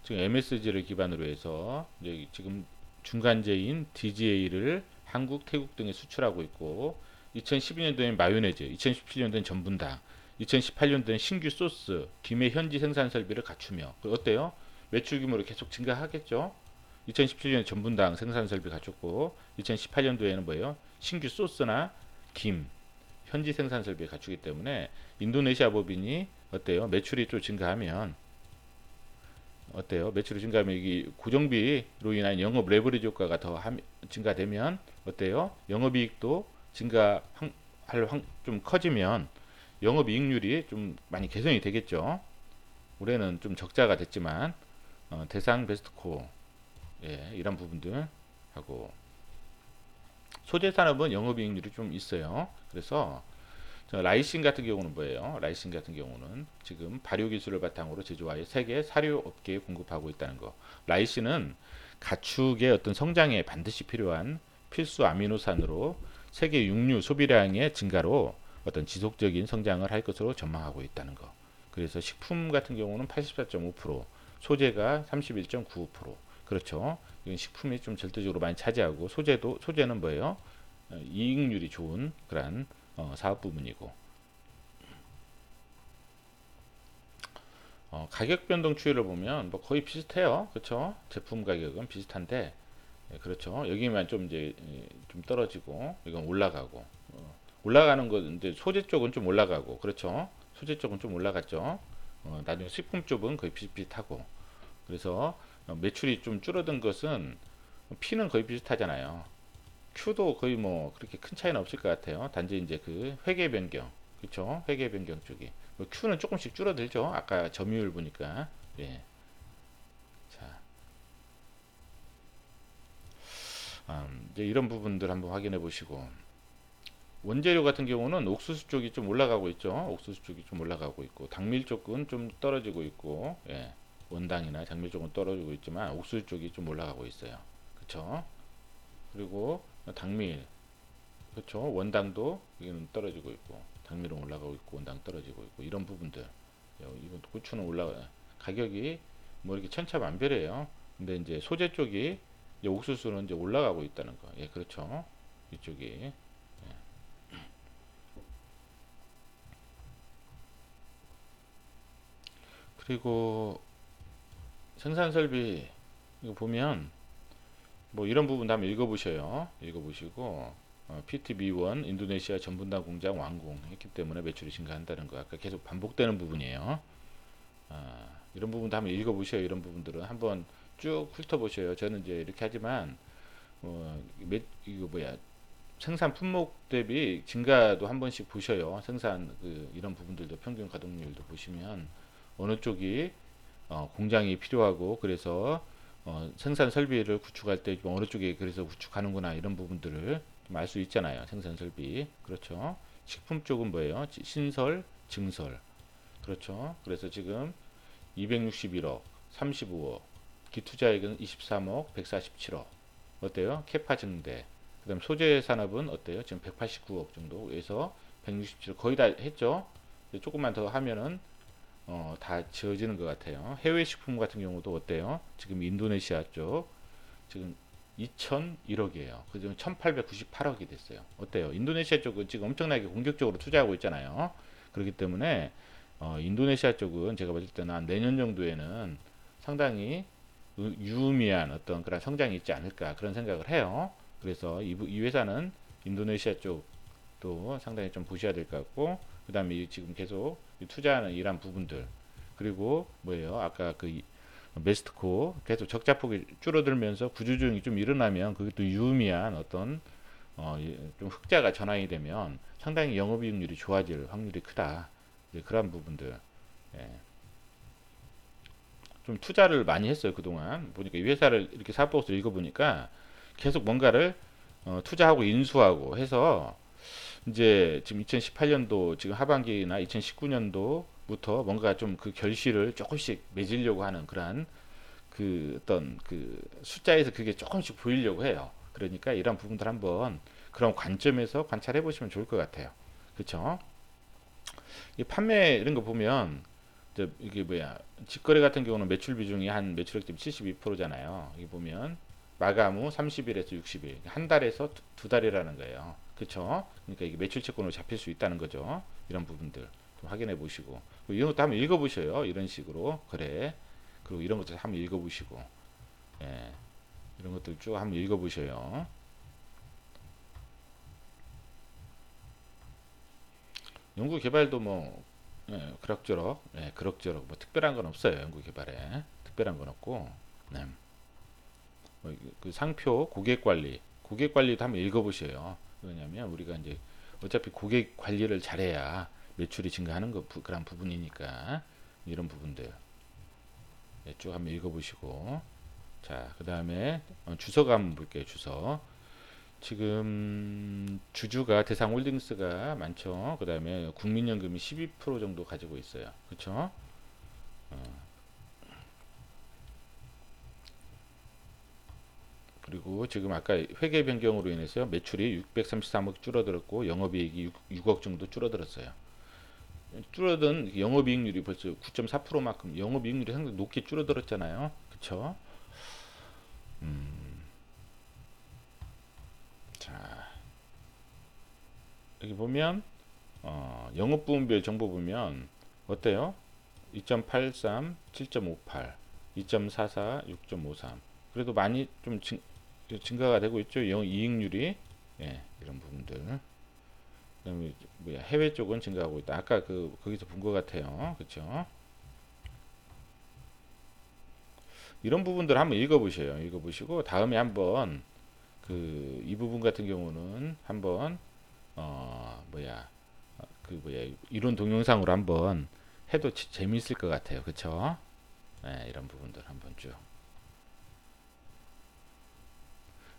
지금 MSG를 기반으로 해서 이제 지금 중간재인 DGA를 한국, 태국 등에 수출하고 있고 2012년도엔 마요네즈, 2017년도엔 전분당 2018년도엔 신규 소스, 김의 현지 생산 설비를 갖추며 어때요? 매출 규모를 계속 증가하겠죠. 2017년에 전분당 생산 설비 갖췄고 2018년도에는 뭐예요? 신규 소스나 김, 현지 생산 설비 갖추기 때문에 인도네시아 법인이 어때요? 매출이 또 증가하면 어때요? 매출이 증가하면 이게 고정비로 인한 영업 레버리지 효과가 더 증가되면 어때요? 영업이익도 좀 커지면 영업이익률이 좀 많이 개선이 되겠죠. 올해는 좀 적자가 됐지만 대상 베스트코 이런 부분들 하고 소재 산업은 영업이익률이 좀 있어요. 그래서 라이신 같은 경우는 뭐예요? 라이신 같은 경우는 지금 발효 기술을 바탕으로 제조하여 세계 사료 업계에 공급하고 있다는 거. 라이신은 가축의 어떤 성장에 반드시 필요한 필수 아미노산으로 세계 육류 소비량의 증가로 어떤 지속적인 성장을 할 것으로 전망하고 있다는 거. 그래서 식품 같은 경우는 84.5%, 소재가 31.95%. 그렇죠. 이건 식품이 좀 절대적으로 많이 차지하고 소재는 뭐예요? 이익률이 좋은 그런 사업 부분이고 가격 변동 추이를 보면 뭐 거의 비슷해요. 그렇죠? 제품 가격은 비슷한데 그렇죠. 여기만 좀 이제 좀 떨어지고 이건 올라가고 올라가는 건 이제 소재 쪽은 좀 올라가고 그렇죠. 소재 쪽은 좀 올라갔죠. 나중에 식품 쪽은 거의 비슷비슷하고 그래서 매출이 좀 줄어든 것은 P는 거의 비슷하잖아요. Q도 거의 뭐 그렇게 큰 차이는 없을 것 같아요. 단지 이제 그 회계 변경, 그렇죠? 회계 변경 쪽이 뭐 Q는 조금씩 줄어들죠. 아까 점유율 보니까 예. 자, 이제 이런 부분들 한번 확인해 보시고 원재료 같은 경우는 옥수수 쪽이 좀 올라가고 있죠. 옥수수 쪽이 좀 올라가고 있고 당밀 쪽은 좀 떨어지고 있고 예. 원당이나 장밀 쪽은 떨어지고 있지만 옥수수 쪽이 좀 올라가고 있어요. 그렇죠? 그리고 당밀 그렇죠. 원당도 이거는 떨어지고 있고 당밀은 올라가고 있고 원당 떨어지고 있고 이런 부분들 이건 고추는 올라가 가격이 뭐 이렇게 천차만별이에요. 근데 이제 소재 쪽이 이제 옥수수는 이제 올라가고 있다는 거. 예, 그렇죠. 이쪽이 예. 그리고 생산 설비 이거 보면 뭐 이런 부분도 한번 읽어보셔요. 읽어보시고 PTB1 인도네시아 전분당 공장 완공했기 때문에 매출이 증가한다는 거 아까 계속 반복되는 부분이에요. 이런 부분도 한번 읽어보셔요. 이런 부분들은 한번 쭉 훑어보셔요. 저는 이제 이렇게 하지만 이거 뭐야 생산 품목 대비 증가도 한 번씩 보셔요. 생산 이런 부분들도 평균 가동률도 보시면 어느 쪽이 공장이 필요하고 그래서 생산 설비를 구축할 때 어느 쪽에 그래서 구축하는구나 이런 부분들을 좀 알 수 있잖아요. 생산 설비 그렇죠. 식품 쪽은 뭐예요? 신설, 증설 그렇죠. 그래서 지금 261억, 35억, 기투자액은 23억, 147억 어때요? 캐파 증대 그다음 소재 산업은 어때요? 지금 189억 정도에서 167억 거의 다 했죠. 조금만 더 하면은 다 지어지는 것 같아요. 해외 식품 같은 경우도 어때요? 지금 인도네시아 쪽 지금 2001억이에요. 그중 1898억이 됐어요. 어때요? 인도네시아 쪽은 지금 엄청나게 공격적으로 투자하고 있잖아요. 그렇기 때문에 인도네시아 쪽은 제가 봤을 때는 한 내년 정도에는 상당히 유의미한 어떤 그런 성장이 있지 않을까 그런 생각을 해요. 그래서 이 회사는 인도네시아 쪽도 상당히 좀 보셔야 될 것 같고 그 다음에 지금 계속 투자하는 이런 부분들 그리고 뭐예요? 아까 그 메스트코 계속 적자폭이 줄어들면서 구조조정이 좀 일어나면 그것도 유의미한 어떤 좀 흑자가 전환이 되면 상당히 영업이익률이 좋아질 확률이 크다. 그런 부분들 예. 좀 투자를 많이 했어요 그동안 보니까 이 회사를 이렇게 사업보고서 읽어보니까 계속 뭔가를 투자하고 인수하고 해서 이제 지금 2018년도 지금 하반기나 2019년도부터 뭔가 좀 그 결실을 조금씩 맺으려고 하는 그러한 그 어떤 그 숫자에서 그게 조금씩 보이려고 해요. 그러니까 이런 부분들 한번 그런 관점에서 관찰해 보시면 좋을 것 같아요. 그렇죠? 이 판매 이런 거 보면 이게 뭐야 직거래 같은 경우는 매출 비중이 한 매출액 대비 72%잖아요. 여기 보면 마감 후 30일에서 60일 한 달에서 두 달이라는 거예요. 그렇죠? 그러니까 이게 매출 채권으로 잡힐 수 있다는 거죠. 이런 부분들 좀 확인해 보시고 이런 것도 한번 읽어 보셔요. 이런 식으로 그래. 그리고 이런 것도 한번 읽어 보시고 예, 이런 것들 쭉 한번 읽어 보셔요. 연구 개발도 뭐 예, 그럭저럭 예, 그럭저럭 뭐 특별한 건 없어요. 연구 개발에 특별한 건 없고 네. 그 상표 고객 관리도 한번 읽어보셔요. 왜냐하면 우리가 이제 어차피 고객 관리를 잘해야 매출이 증가하는 그런 부분이니까 이런 부분들 네, 쭉 한번 읽어보시고 자, 그 다음에 주소가 한번 볼게요. 주소 지금 주주가 대상홀딩스가 많죠. 그 다음에 국민연금이 12% 정도 가지고 있어요. 그렇죠? 그리고 지금 아까 회계 변경으로 인해서 매출이 633억 줄어들었고 영업이익이 6억 정도 줄어들었어요. 줄어든 영업이익률이 벌써 9.4%만큼 영업이익률이 상당히 높게 줄어들었잖아요. 그쵸? 자, 여기 보면 영업부문별 정보 보면 어때요? 2.83, 7.58, 2.44, 6.53. 그래도 많이 좀 증가가 되고 있죠. 이익률이 예, 이런 부분들. 그다음에 뭐야 해외 쪽은 증가하고 있다. 아까 거기서 본 것 같아요. 그렇죠? 이런 부분들 한번 읽어보셔요. 읽어보시고 다음에 한번 이 부분 같은 경우는 한번 뭐야 이론 동영상으로 한번 해도 재미있을 것 같아요. 그렇죠? 네, 이런 부분들 한번 쭉.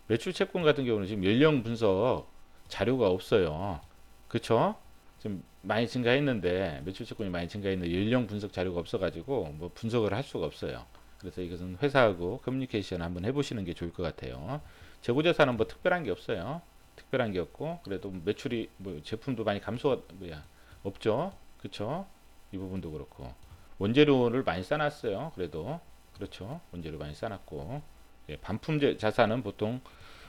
매출 채권 같은 경우는 지금 연령 분석 자료가 없어요. 그쵸? 지금 많이 증가했는데 매출 채권이 많이 증가했는데 연령 분석 자료가 없어가지고 뭐 분석을 할 수가 없어요. 그래서 이것은 회사하고 커뮤니케이션 한번 해보시는 게 좋을 것 같아요. 재고자산은 뭐 특별한 게 없어요. 특별한 게 없고 그래도 매출이 뭐 제품도 많이 감소가 없죠. 그쵸? 이 부분도 그렇고 원재료를 많이 싸놨어요. 그래도 그렇죠. 원재료 많이 싸놨고 예, 반품 자산은 보통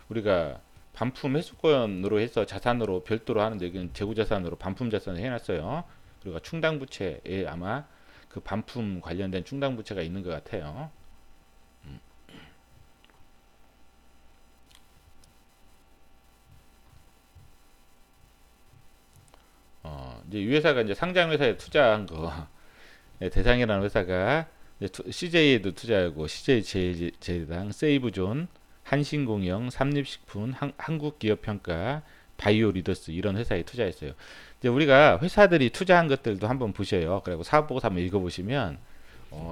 우리가 반품 회수권으로 해서 자산으로 별도로 하는데 여기는 재고자산으로 반품 자산을 해놨어요. 그리고 충당부채에 아마 그 반품 관련된 충당부채가 있는 것 같아요. 이제 이 회사가 이제 상장 회사에 투자한 거 네, 대상이라는 회사가 CJ에도 투자하고 CJ 제당, 세이브존, 한신공영, 삼립식품, 한국기업평가, 바이오리더스 이런 회사에 투자했어요. 이제 우리가 회사들이 투자한 것들도 한번 보셔요. 그리고 사업보고서 한번 읽어보시면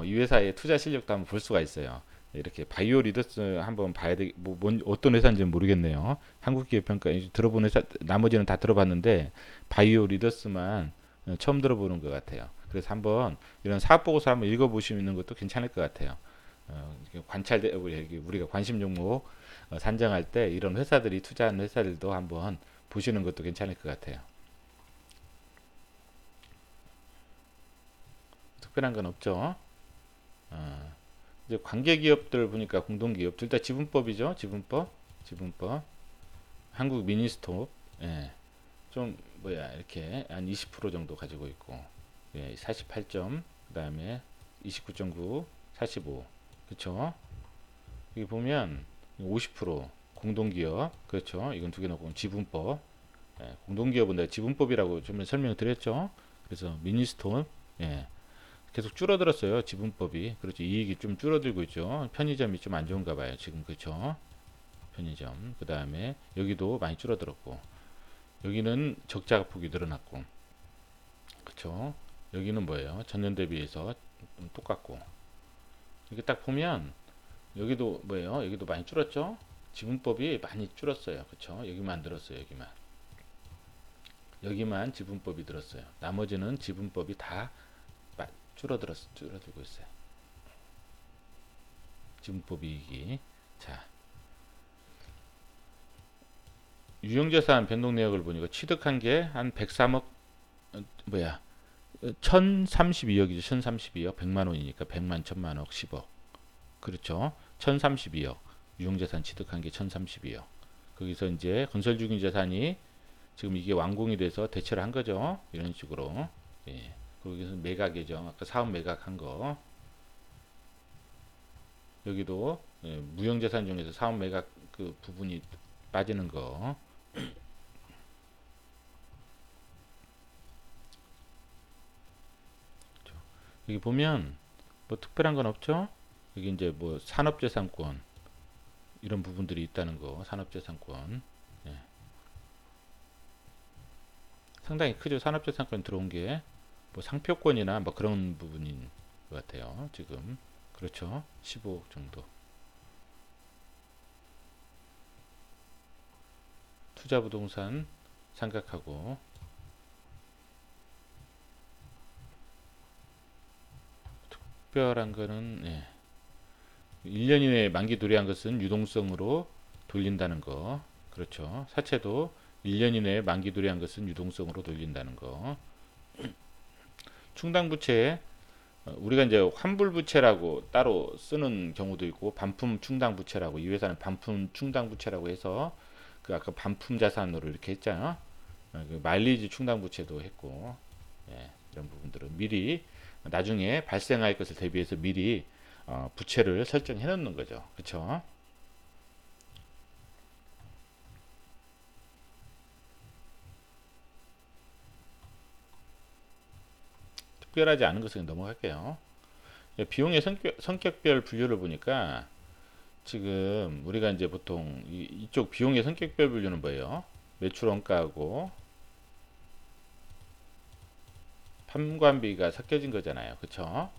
이 회사의 투자 실력도 한번 볼 수가 있어요. 이렇게 바이오리더스 한번 봐야 돼. 어떤 회사인지는 모르겠네요. 한국기업평가 들어본 회사 나머지는 다 들어봤는데 바이오리더스만 처음 들어보는 것 같아요. 그래서 한번 이런 사업 보고서 한번 읽어보시는 것도 괜찮을 것 같아요. 관찰돼 우리가 관심 종목 산정할 때 이런 회사들이 투자한 회사들도 한번 보시는 것도 괜찮을 것 같아요. 특별한 건 없죠. 이제 관계 기업들 보니까 공동기업 둘 다 지분법이죠. 지분법. 한국 미니스톱. 예. 좀 이렇게 한 20% 정도 가지고 있고 예, 48점 그다음에 29.9 45 그쵸 여기 보면 50% 공동기업 그렇죠 이건 두 개 넣고 지분법 예, 공동기업은 내가 지분법이라고 좀 설명드렸죠 그래서 미니스톤 예, 계속 줄어들었어요 지분법이 그렇죠 이익이 좀 줄어들고 있죠 편의점이 좀 안 좋은가 봐요 지금 그렇죠 편의점 그 다음에 여기도 많이 줄어들었고 여기는 적자 폭이 늘어났고 그쵸 여기는 뭐예요 전년 대비해서 똑같고 이렇게 딱 보면 여기도 뭐예요 여기도 많이 줄었죠 지분법이 많이 줄었어요 그쵸 여기만 늘었어요 여기만 지분법이 늘었어요 나머지는 지분법이 다 줄어들고 있어요 지분법 이익이 자 유형자산 변동 내역을 보니까 취득한 게 한 103억 1032억이죠. 1032억 100만 원이니까 100만 1000만억 10억 그렇죠. 1032억 유형자산 취득한 게 1032억 거기서 이제 건설 중인 자산이 지금 이게 완공이 돼서 대체를 한 거죠. 이런 식으로 예. 그리고 여기서 매각이죠. 아까 사업 매각한 거. 여기도 예, 무형자산 중에서 사업 매각 그 부분이 빠지는 거. 여기 보면 뭐 특별한 건 없죠. 여기 이제 뭐 산업재산권 이런 부분들이 있다는 거. 산업재산권. 예. 상당히 크죠. 산업재산권 들어온 게 뭐 상표권이나 뭐 그런 부분인 것 같아요. 지금 그렇죠. 15억 정도. 투자부동산 삼각하고 특별한 거는 예. 1년 이내에 만기 도래한 것은 유동성으로 돌린다는 거. 그렇죠. 사채도 1년 이내에 만기 도래한 것은 유동성으로 돌린다는 거. 충당부채 우리가 이제 환불부채라고 따로 쓰는 경우도 있고 반품 충당부채라고 이 회사는 반품 충당부채라고 해서 그 아까 반품 자산으로 이렇게 했잖아요. 그 마일리지 충당부채도 했고 예, 이런 부분들은 미리 나중에 발생할 것을 대비해서 미리 부채를 설정해 놓는 거죠. 그렇죠? 특별하지 않은 것은 넘어갈게요. 예, 비용의 성격별 분류를 보니까 지금 우리가 이제 보통 이쪽 비용의 성격별 분류는 뭐예요? 매출 원가하고 판관비가 섞여진 거잖아요. 그쵸?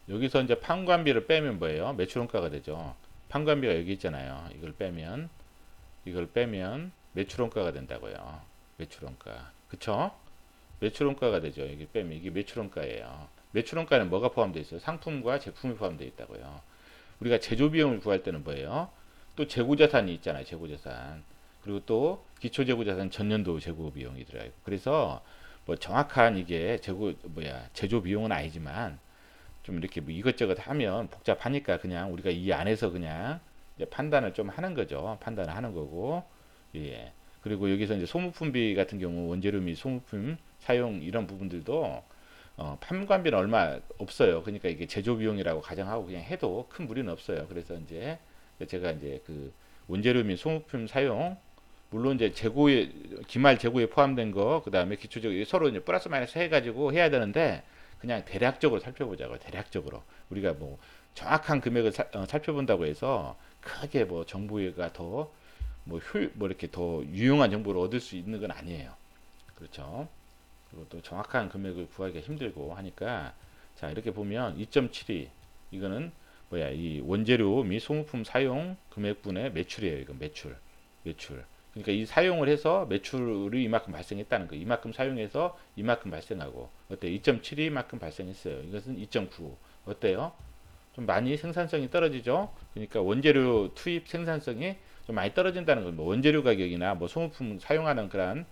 여기서 이제 판관비를 빼면 뭐예요? 매출 원가가 되죠. 판관비가 여기 있잖아요. 이걸 빼면 매출 원가가 된다고요. 매출 원가. 그쵸? 매출 원가가 되죠. 여기 빼면 이게 매출 원가예요. 매출 원가는 뭐가 포함되어 있어요? 상품과 제품이 포함되어 있다고요. 우리가 제조 비용을 구할 때는 뭐예요? 또 재고 자산이 있잖아요. 재고 자산. 그리고 또 기초 재고 자산 전년도 재고 비용이 들어가 있고. 그래서 뭐 정확한 이게 제조 비용은 아니지만 좀 이렇게 뭐 이것저것 하면 복잡하니까 그냥 우리가 이 안에서 그냥 이제 판단을 좀 하는 거죠. 판단을 하는 거고. 예. 그리고 여기서 이제 소모품비 같은 경우 원재료 및 소모품 사용 이런 부분들도 판관비는 얼마 없어요. 그러니까 이게 제조 비용이라고 가정하고 그냥 해도 큰 무리는 없어요. 그래서 이제 제가 이제 그 원재료 및 소모품 사용 물론 이제 재고에 기말 재고에 포함된 거 그다음에 기초적으로 서로 이제 플러스 마이너스 해가지고 해야 되는데 그냥 대략적으로 살펴보자고요. 대략적으로 우리가 뭐 정확한 금액을 살펴본다고 해서 크게 뭐 정보가 더 뭐 이렇게 더 유용한 정보를 얻을 수 있는 건 아니에요. 그렇죠. 그리고 또 정확한 금액을 구하기가 힘들고 하니까 자 이렇게 보면 2.72 이거는 뭐야 이 원재료 및 소모품 사용 금액분의 매출이에요. 이거 매출. 그러니까 이 사용을 해서 매출이 이만큼 발생했다는 거. 이만큼 사용해서 이만큼 발생하고 어때? 2.72만큼 발생했어요. 이것은 2.95 어때요? 좀 많이 생산성이 떨어지죠. 그러니까 원재료 투입 생산성이 좀 많이 떨어진다는 건 뭐 원재료 가격이나 뭐 소모품 사용하는 그런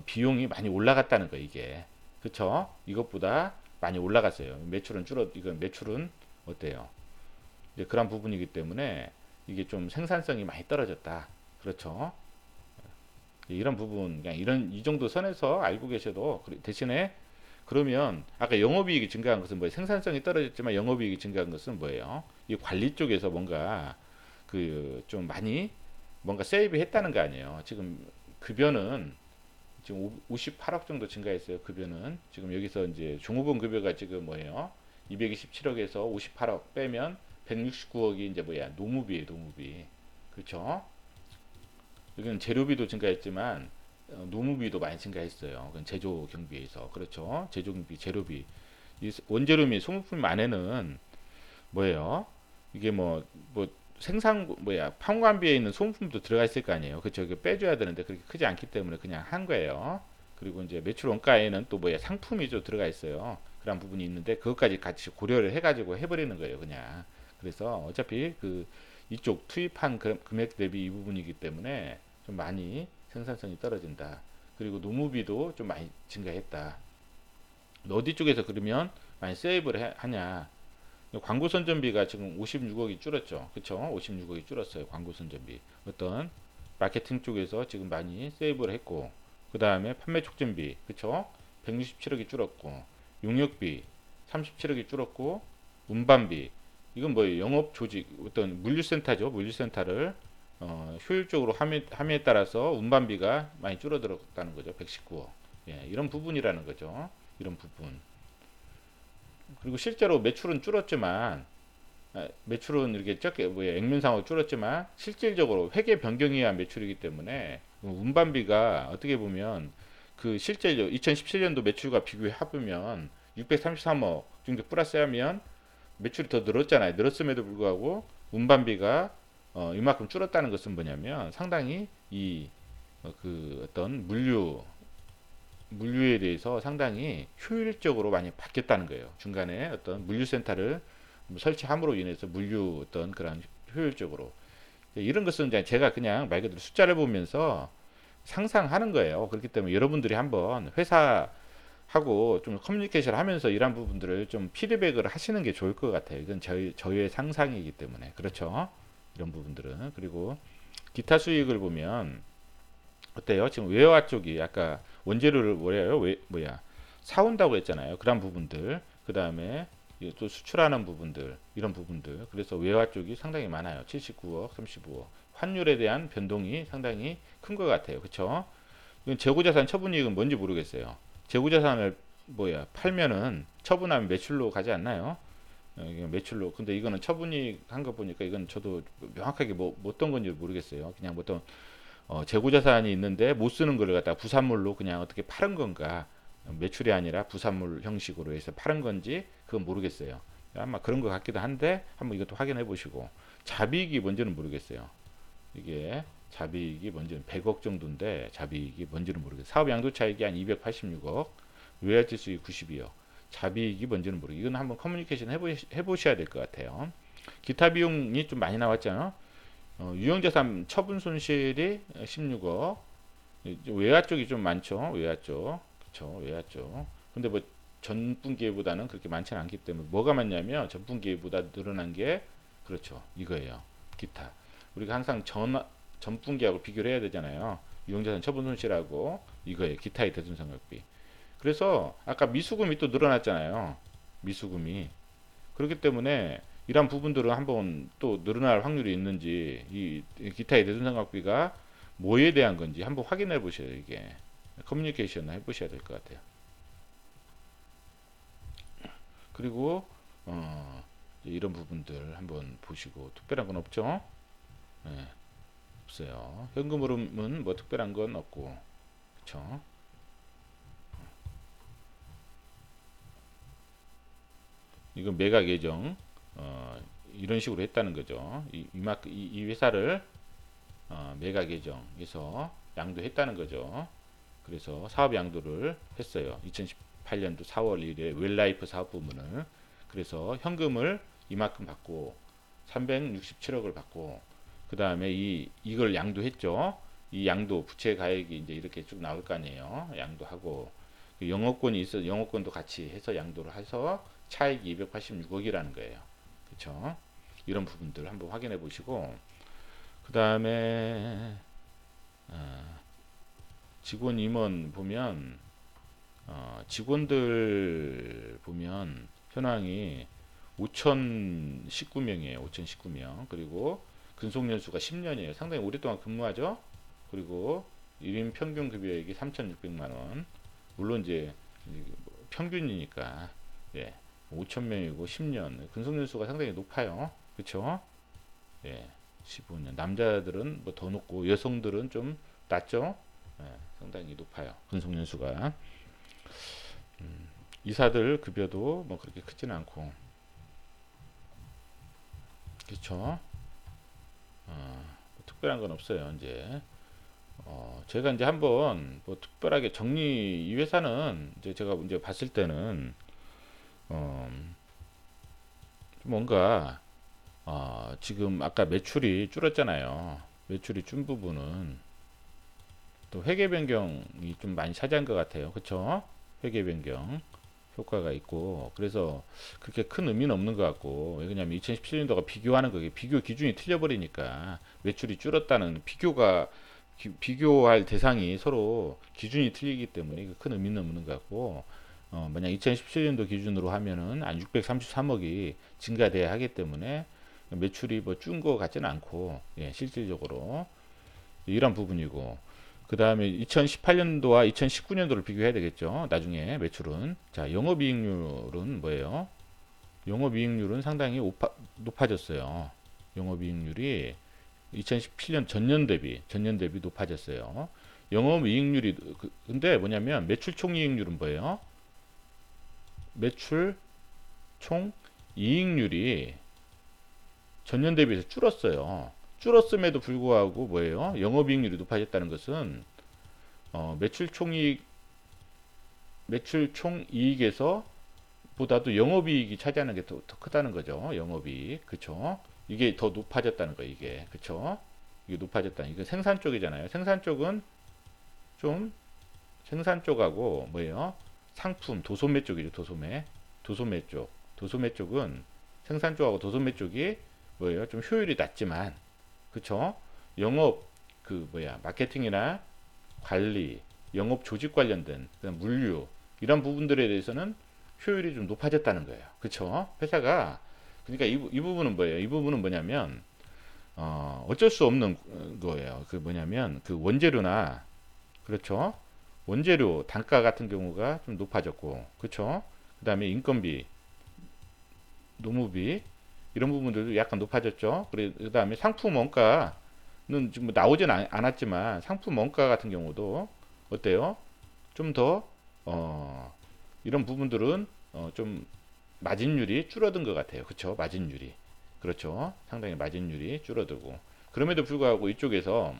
비용이 많이 올라갔다는 거 이게 그쵸? 이것보다 많이 올라갔어요. 이건 매출은 어때요? 이제 그런 부분이기 때문에 이게 좀 생산성이 많이 떨어졌다. 그렇죠? 이런 부분 그냥 이 정도 선에서 알고 계셔도 대신에 그러면 아까 영업이익이 증가한 것은 뭐예요? 생산성이 떨어졌지만 영업이익이 증가한 것은 뭐예요? 이 관리 쪽에서 뭔가 그 좀 많이 뭔가 세이브 했다는 거 아니에요. 지금 급여는 지금 58억 정도 증가했어요. 급여는 지금 여기서 이제 종업원 급여가 지금 뭐예요? 227억에서 58억 빼면 169억이 이제 노무비. 그렇죠? 여기는 재료비도 증가했지만 노무비도 많이 증가했어요. 그건 제조 경비에서 그렇죠. 제조 경비, 재료비. 이 원재료 및 소모품 안에는 뭐예요? 이게 뭐 생산 판관비에 있는 소모품도 들어가 있을 거 아니에요. 그렇죠. 이거 빼줘야 되는데 그렇게 크지 않기 때문에 그냥 한 거예요. 그리고 이제 매출 원가에는 또 상품이 좀 들어가 있어요. 그런 부분이 있는데 그것까지 같이 고려를 해가지고 해버리는 거예요. 그냥. 그래서 어차피 그 이쪽 투입한 금액 대비 이 부분이기 때문에 좀 많이 생산성이 떨어진다. 그리고 노무비도 좀 많이 증가했다. 어디 쪽에서 그러면 많이 세이브를 하냐? 광고 선전비가 지금 56억이 줄었죠. 그쵸? 56억이 줄었어요. 광고 선전비. 어떤 마케팅 쪽에서 지금 많이 세이브를 했고, 그 다음에 판매 촉진비. 그쵸? 167억이 줄었고, 용역비 37억이 줄었고, 운반비, 이건 뭐 영업 조직, 어떤 물류센터죠. 물류센터를 효율적으로 함에 따라서 운반비가 많이 줄어들었다는 거죠. 119억. 예, 이런 부분이라는 거죠. 이런 부분. 그리고 실제로 매출은 줄었지만, 매출은 이렇게 적게 액면상으로 줄었지만 실질적으로 회계 변경에 의한 매출이기 때문에 운반비가 어떻게 보면 그 실제 2017년도 매출과 비교해 보면 633억 정도 플러스하면 매출이 더 늘었잖아요. 늘었음에도 불구하고 운반비가 이만큼 줄었다는 것은 뭐냐면 상당히 이 그 어떤 물류에 대해서 상당히 효율적으로 많이 바뀌었다는 거예요. 중간에 어떤 물류센터를 설치함으로 인해서 물류 어떤 그런 효율적으로 이런 것은 이제 제가 그냥 말 그대로 숫자를 보면서 상상하는 거예요. 그렇기 때문에 여러분들이 한번 회사하고 좀 커뮤니케이션 하면서 이런 부분들을 좀 피드백을 하시는 게 좋을 것 같아요. 이건 저희의 상상이기 때문에. 그렇죠. 이런 부분들은. 그리고 기타 수익을 보면 어때요? 지금 외화 쪽이 아까 원재료를 뭐야 사온다고 했잖아요. 그런 부분들. 그 다음에 또 수출하는 부분들, 이런 부분들. 그래서 외화 쪽이 상당히 많아요. 79억, 35억. 환율에 대한 변동이 상당히 큰 것 같아요. 그쵸? 이건 재고자산 처분이익은 뭔지 모르겠어요. 재고자산을 팔면은 처분하면 매출로 가지 않나요? 이게 매출로. 근데 이거는 처분이익 한 거 보니까 이건 저도 명확하게 어떤 건지 모르겠어요. 그냥 어떤 재고자산이 있는데 못 쓰는 걸 갖다가 부산물로 그냥 어떻게 파는 건가? 매출이 아니라 부산물 형식으로 해서 파는 건지 그건 모르겠어요. 아마 그런 것 같기도 한데 한번 이것도 확인해 보시고 자비익이 뭔지는 모르겠어요. 이게 자비익이 뭔지는 100억 정도인데 자비익이 뭔지는 모르겠어요. 사업 양도 차익이 한 286억, 외화지 수익 92억, 자비익이 뭔지는 모르겠어요. 이건 한번 커뮤니케이션 해보셔야 될 것 같아요. 기타 비용이 좀 많이 나왔잖아요. 유형자산 처분 손실이 16억, 외화 쪽이 좀 많죠. 외화 쪽. 그쵸. 외화 쪽. 근데 뭐 전분기보다는 그렇게 많지는 않기 때문에 뭐가 많냐면 전분기보다 늘어난 게 그렇죠. 이거예요. 기타. 우리가 항상 전분기하고 비교를 해야 되잖아요. 유형자산 처분 손실하고 이거예요. 기타의 대손상각비. 그래서 아까 미수금이 또 늘어났잖아요. 미수금이. 그렇기 때문에 이러한 부분들은 한번 또 늘어날 확률이 있는지 이 기타의 대손상각비가 뭐에 대한 건지 한번 확인해 보셔야 이게 커뮤니케이션 해보셔야 될 것 같아요. 그리고 이런 부분들 한번 보시고 특별한 건 없죠? 네, 없어요. 현금 흐름은 뭐 특별한 건 없고, 그렇죠? 이건 매각 예정 이런 식으로 했다는 거죠. 이 회사를 매각 예정에서 양도했다는 거죠. 그래서 사업 양도를 했어요. 2018년도 4월 1일에 웰라이프 사업 부문을. 그래서 현금을 이만큼 받고 367억을 받고 그 다음에 이걸 양도했죠. 이 양도 부채 가액이 이제 이렇게 쭉 나올 거 아니에요. 양도하고 그 영업권이 있어 영업권도 같이 해서 양도를 해서 차익이 286억이라는 거예요. 그렇죠? 이런 부분들 한번 확인해 보시고 그 다음에 직원 임원 보면 직원들 보면 현황이 5,019명이에요. 5,019명. 그리고 근속연수가 10년이에요. 상당히 오랫동안 근무하죠. 그리고 1인 평균 급여액이 3,600만 원. 물론 이제 평균이니까 예, 5,000명이고 10년. 근속연수가 상당히 높아요. 그렇죠? 예, 15년. 남자들은 뭐 더 높고 여성들은 좀 낮죠. 예, 상당히 높아요. 근속연수가. 이사들 급여도 뭐 그렇게 크지는 않고. 그렇죠? 뭐 특별한 건 없어요. 이제 제가 이제 한번 뭐 특별하게 이 회사는 이제 제가 이제 봤을 때는 어, 뭔가 지금 아까 매출이 줄었잖아요. 매출이 준 부분은 또 회계 변경이 좀 많이 차지한 것 같아요. 그쵸? 회계 변경 효과가 있고 그래서 그렇게 큰 의미는 없는 것 같고 왜냐면 2017년도가 비교하는 거게 비교 기준이 틀려버리니까 매출이 줄었다는 비교가 비교할 대상이 서로 기준이 틀리기 때문에 큰 의미는 없는 것 같고, 만약 2017년도 기준으로 하면은 한 633억이 증가돼야 하기 때문에 매출이 뭐 준 거 같지는 않고, 예, 실질적으로 이런 부분이고, 그 다음에 2018년도와 2019년도를 비교해야 되겠죠. 나중에 매출은. 자, 영업이익률은 뭐예요? 영업이익률은 상당히 높아졌어요. 영업이익률이 2017년 전년 대비 높아졌어요. 영업이익률이 근데 뭐냐면 매출 총이익률은 뭐예요? 매출 총이익률이 전년 대비해서 줄었어요. 줄었음에도 불구하고 뭐예요? 영업이익률이 높아졌다는 것은 매출 총이익에서 보다도 영업이익이 차지하는 게 더 크다는 거죠. 영업이익, 그쵸? 이게 더 높아졌다는 거예요. 이게, 그쵸? 이게 높아졌다. 이거 생산 쪽이잖아요. 생산 쪽은 좀 생산 쪽하고 뭐예요? 상품, 도소매 쪽이죠. 도소매 쪽. 도소매 쪽은 생산 쪽하고 도소매 쪽이 뭐예요? 좀 효율이 낮지만, 그쵸? 영업 마케팅이나 관리, 영업 조직 관련된 그다음 물류 이런 부분들에 대해서는 효율이 좀 높아졌다는 거예요. 그쵸? 회사가 그러니까 이 부분은 뭐예요? 이 부분은 뭐냐면 어쩔 수 없는 거예요. 그 뭐냐면 그 원재료나 그렇죠? 원재료 단가 같은 경우가 좀 높아졌고, 그렇죠? 그다음에 인건비, 노무비 이런 부분들도 약간 높아졌죠. 그다음에 상품 원가는 지금 뭐 나오진 않았지만 상품 원가 같은 경우도 어때요? 좀 더 이런 부분들은 좀 마진율이 줄어든 것 같아요. 그렇죠? 마진율이 그렇죠. 상당히 마진율이 줄어들고 그럼에도 불구하고 이쪽에서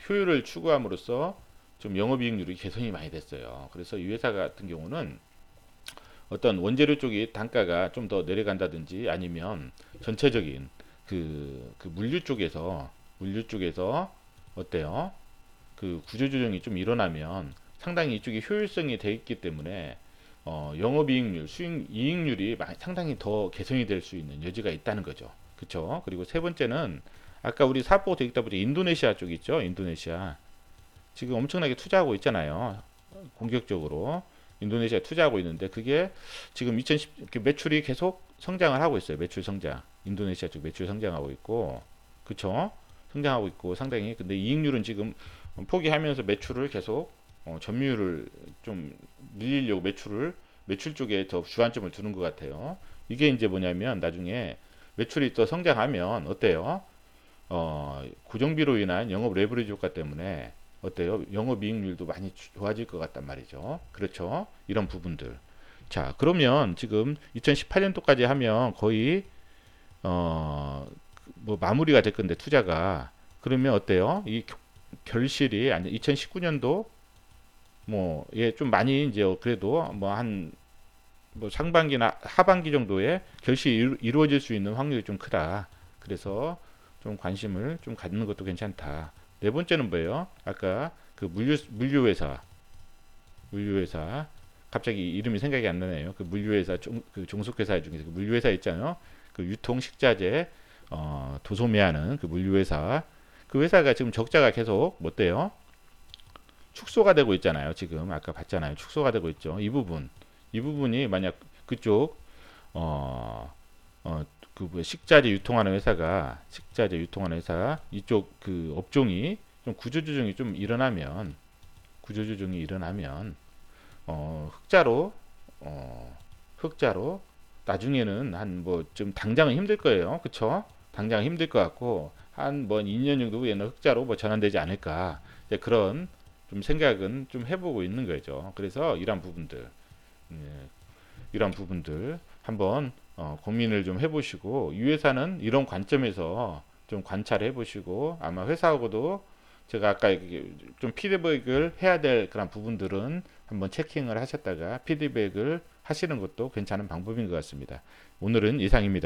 효율을 추구함으로써 좀 영업이익률이 개선이 많이 됐어요. 그래서 이 회사 같은 경우는 어떤 원재료 쪽이 단가가 좀 더 내려간다든지 아니면 전체적인 물류 쪽에서 어때요? 그 구조조정이 좀 일어나면 상당히 이쪽이 효율성이 돼 있기 때문에 영업이익률, 수익이익률이 상당히 더 개선이 될 수 있는 여지가 있다는 거죠. 그렇죠? 그리고 세 번째는 아까 우리 사포 되겠다 보니 인도네시아 쪽 있죠? 인도네시아 지금 엄청나게 투자하고 있잖아요. 공격적으로 인도네시아 투자하고 있는데 그게 지금 2010 매출이 계속 성장을 하고 있어요. 매출 성장. 인도네시아 쪽 매출 성장하고 있고, 그쵸? 성장하고 있고 상당히 근데 이익률은 지금 포기하면서 매출을 계속 점유율을 좀 늘리려고 매출 쪽에 더 주안점을 두는 것 같아요. 이게 이제 뭐냐면 나중에 매출이 또 성장하면 어때요? 고정비로 인한 영업 레버리지 효과 때문에 어때요? 영업이익률도 많이 좋아질 것 같단 말이죠. 그렇죠? 이런 부분들. 자, 그러면 지금 2018년도까지 하면 거의 뭐 마무리가 될 건데 투자가 그러면 어때요? 이 결실이 아니 2019년도 뭐 예 좀 많이 이제 그래도 뭐 한 뭐 상반기나 하반기 정도에 결실이 이루어질 수 있는 확률이 좀 크다. 그래서 좀 관심을 좀 갖는 것도 괜찮다. 네 번째는 뭐예요? 아까 그 물류회사 갑자기 이름이 생각이 안 나네요. 그 물류회사 그 종속회사 중에서 그 물류회사 있잖아요. 그 유통 식자재 도소매하는 그 물류회사 그 회사가 지금 적자가 계속 뭐 어때요? 축소가 되고 있잖아요. 지금 아까 봤잖아요. 축소가 되고 있죠. 이 부분이 만약 그쪽 그 식자재 유통하는 회사 이쪽 그 업종이 좀 구조조정이 일어나면 흑자로 흑자로 나중에는 한 뭐 좀 당장은 힘들 거예요. 그쵸? 당장 힘들 것 같고 한 뭐 2년 정도 후에는 흑자로 뭐 전환되지 않을까 이제 그런 좀 생각은 좀 해보고 있는 거죠. 그래서 예, 이런 부분들 한번 고민을 좀 해보시고 이 회사는 이런 관점에서 좀 관찰해 보시고 아마 회사하고도 제가 아까 좀 피드백을 해야 될 그런 부분들은 한번 체킹을 하셨다가 피드백을 하시는 것도 괜찮은 방법인 것 같습니다. 오늘은 이상입니다.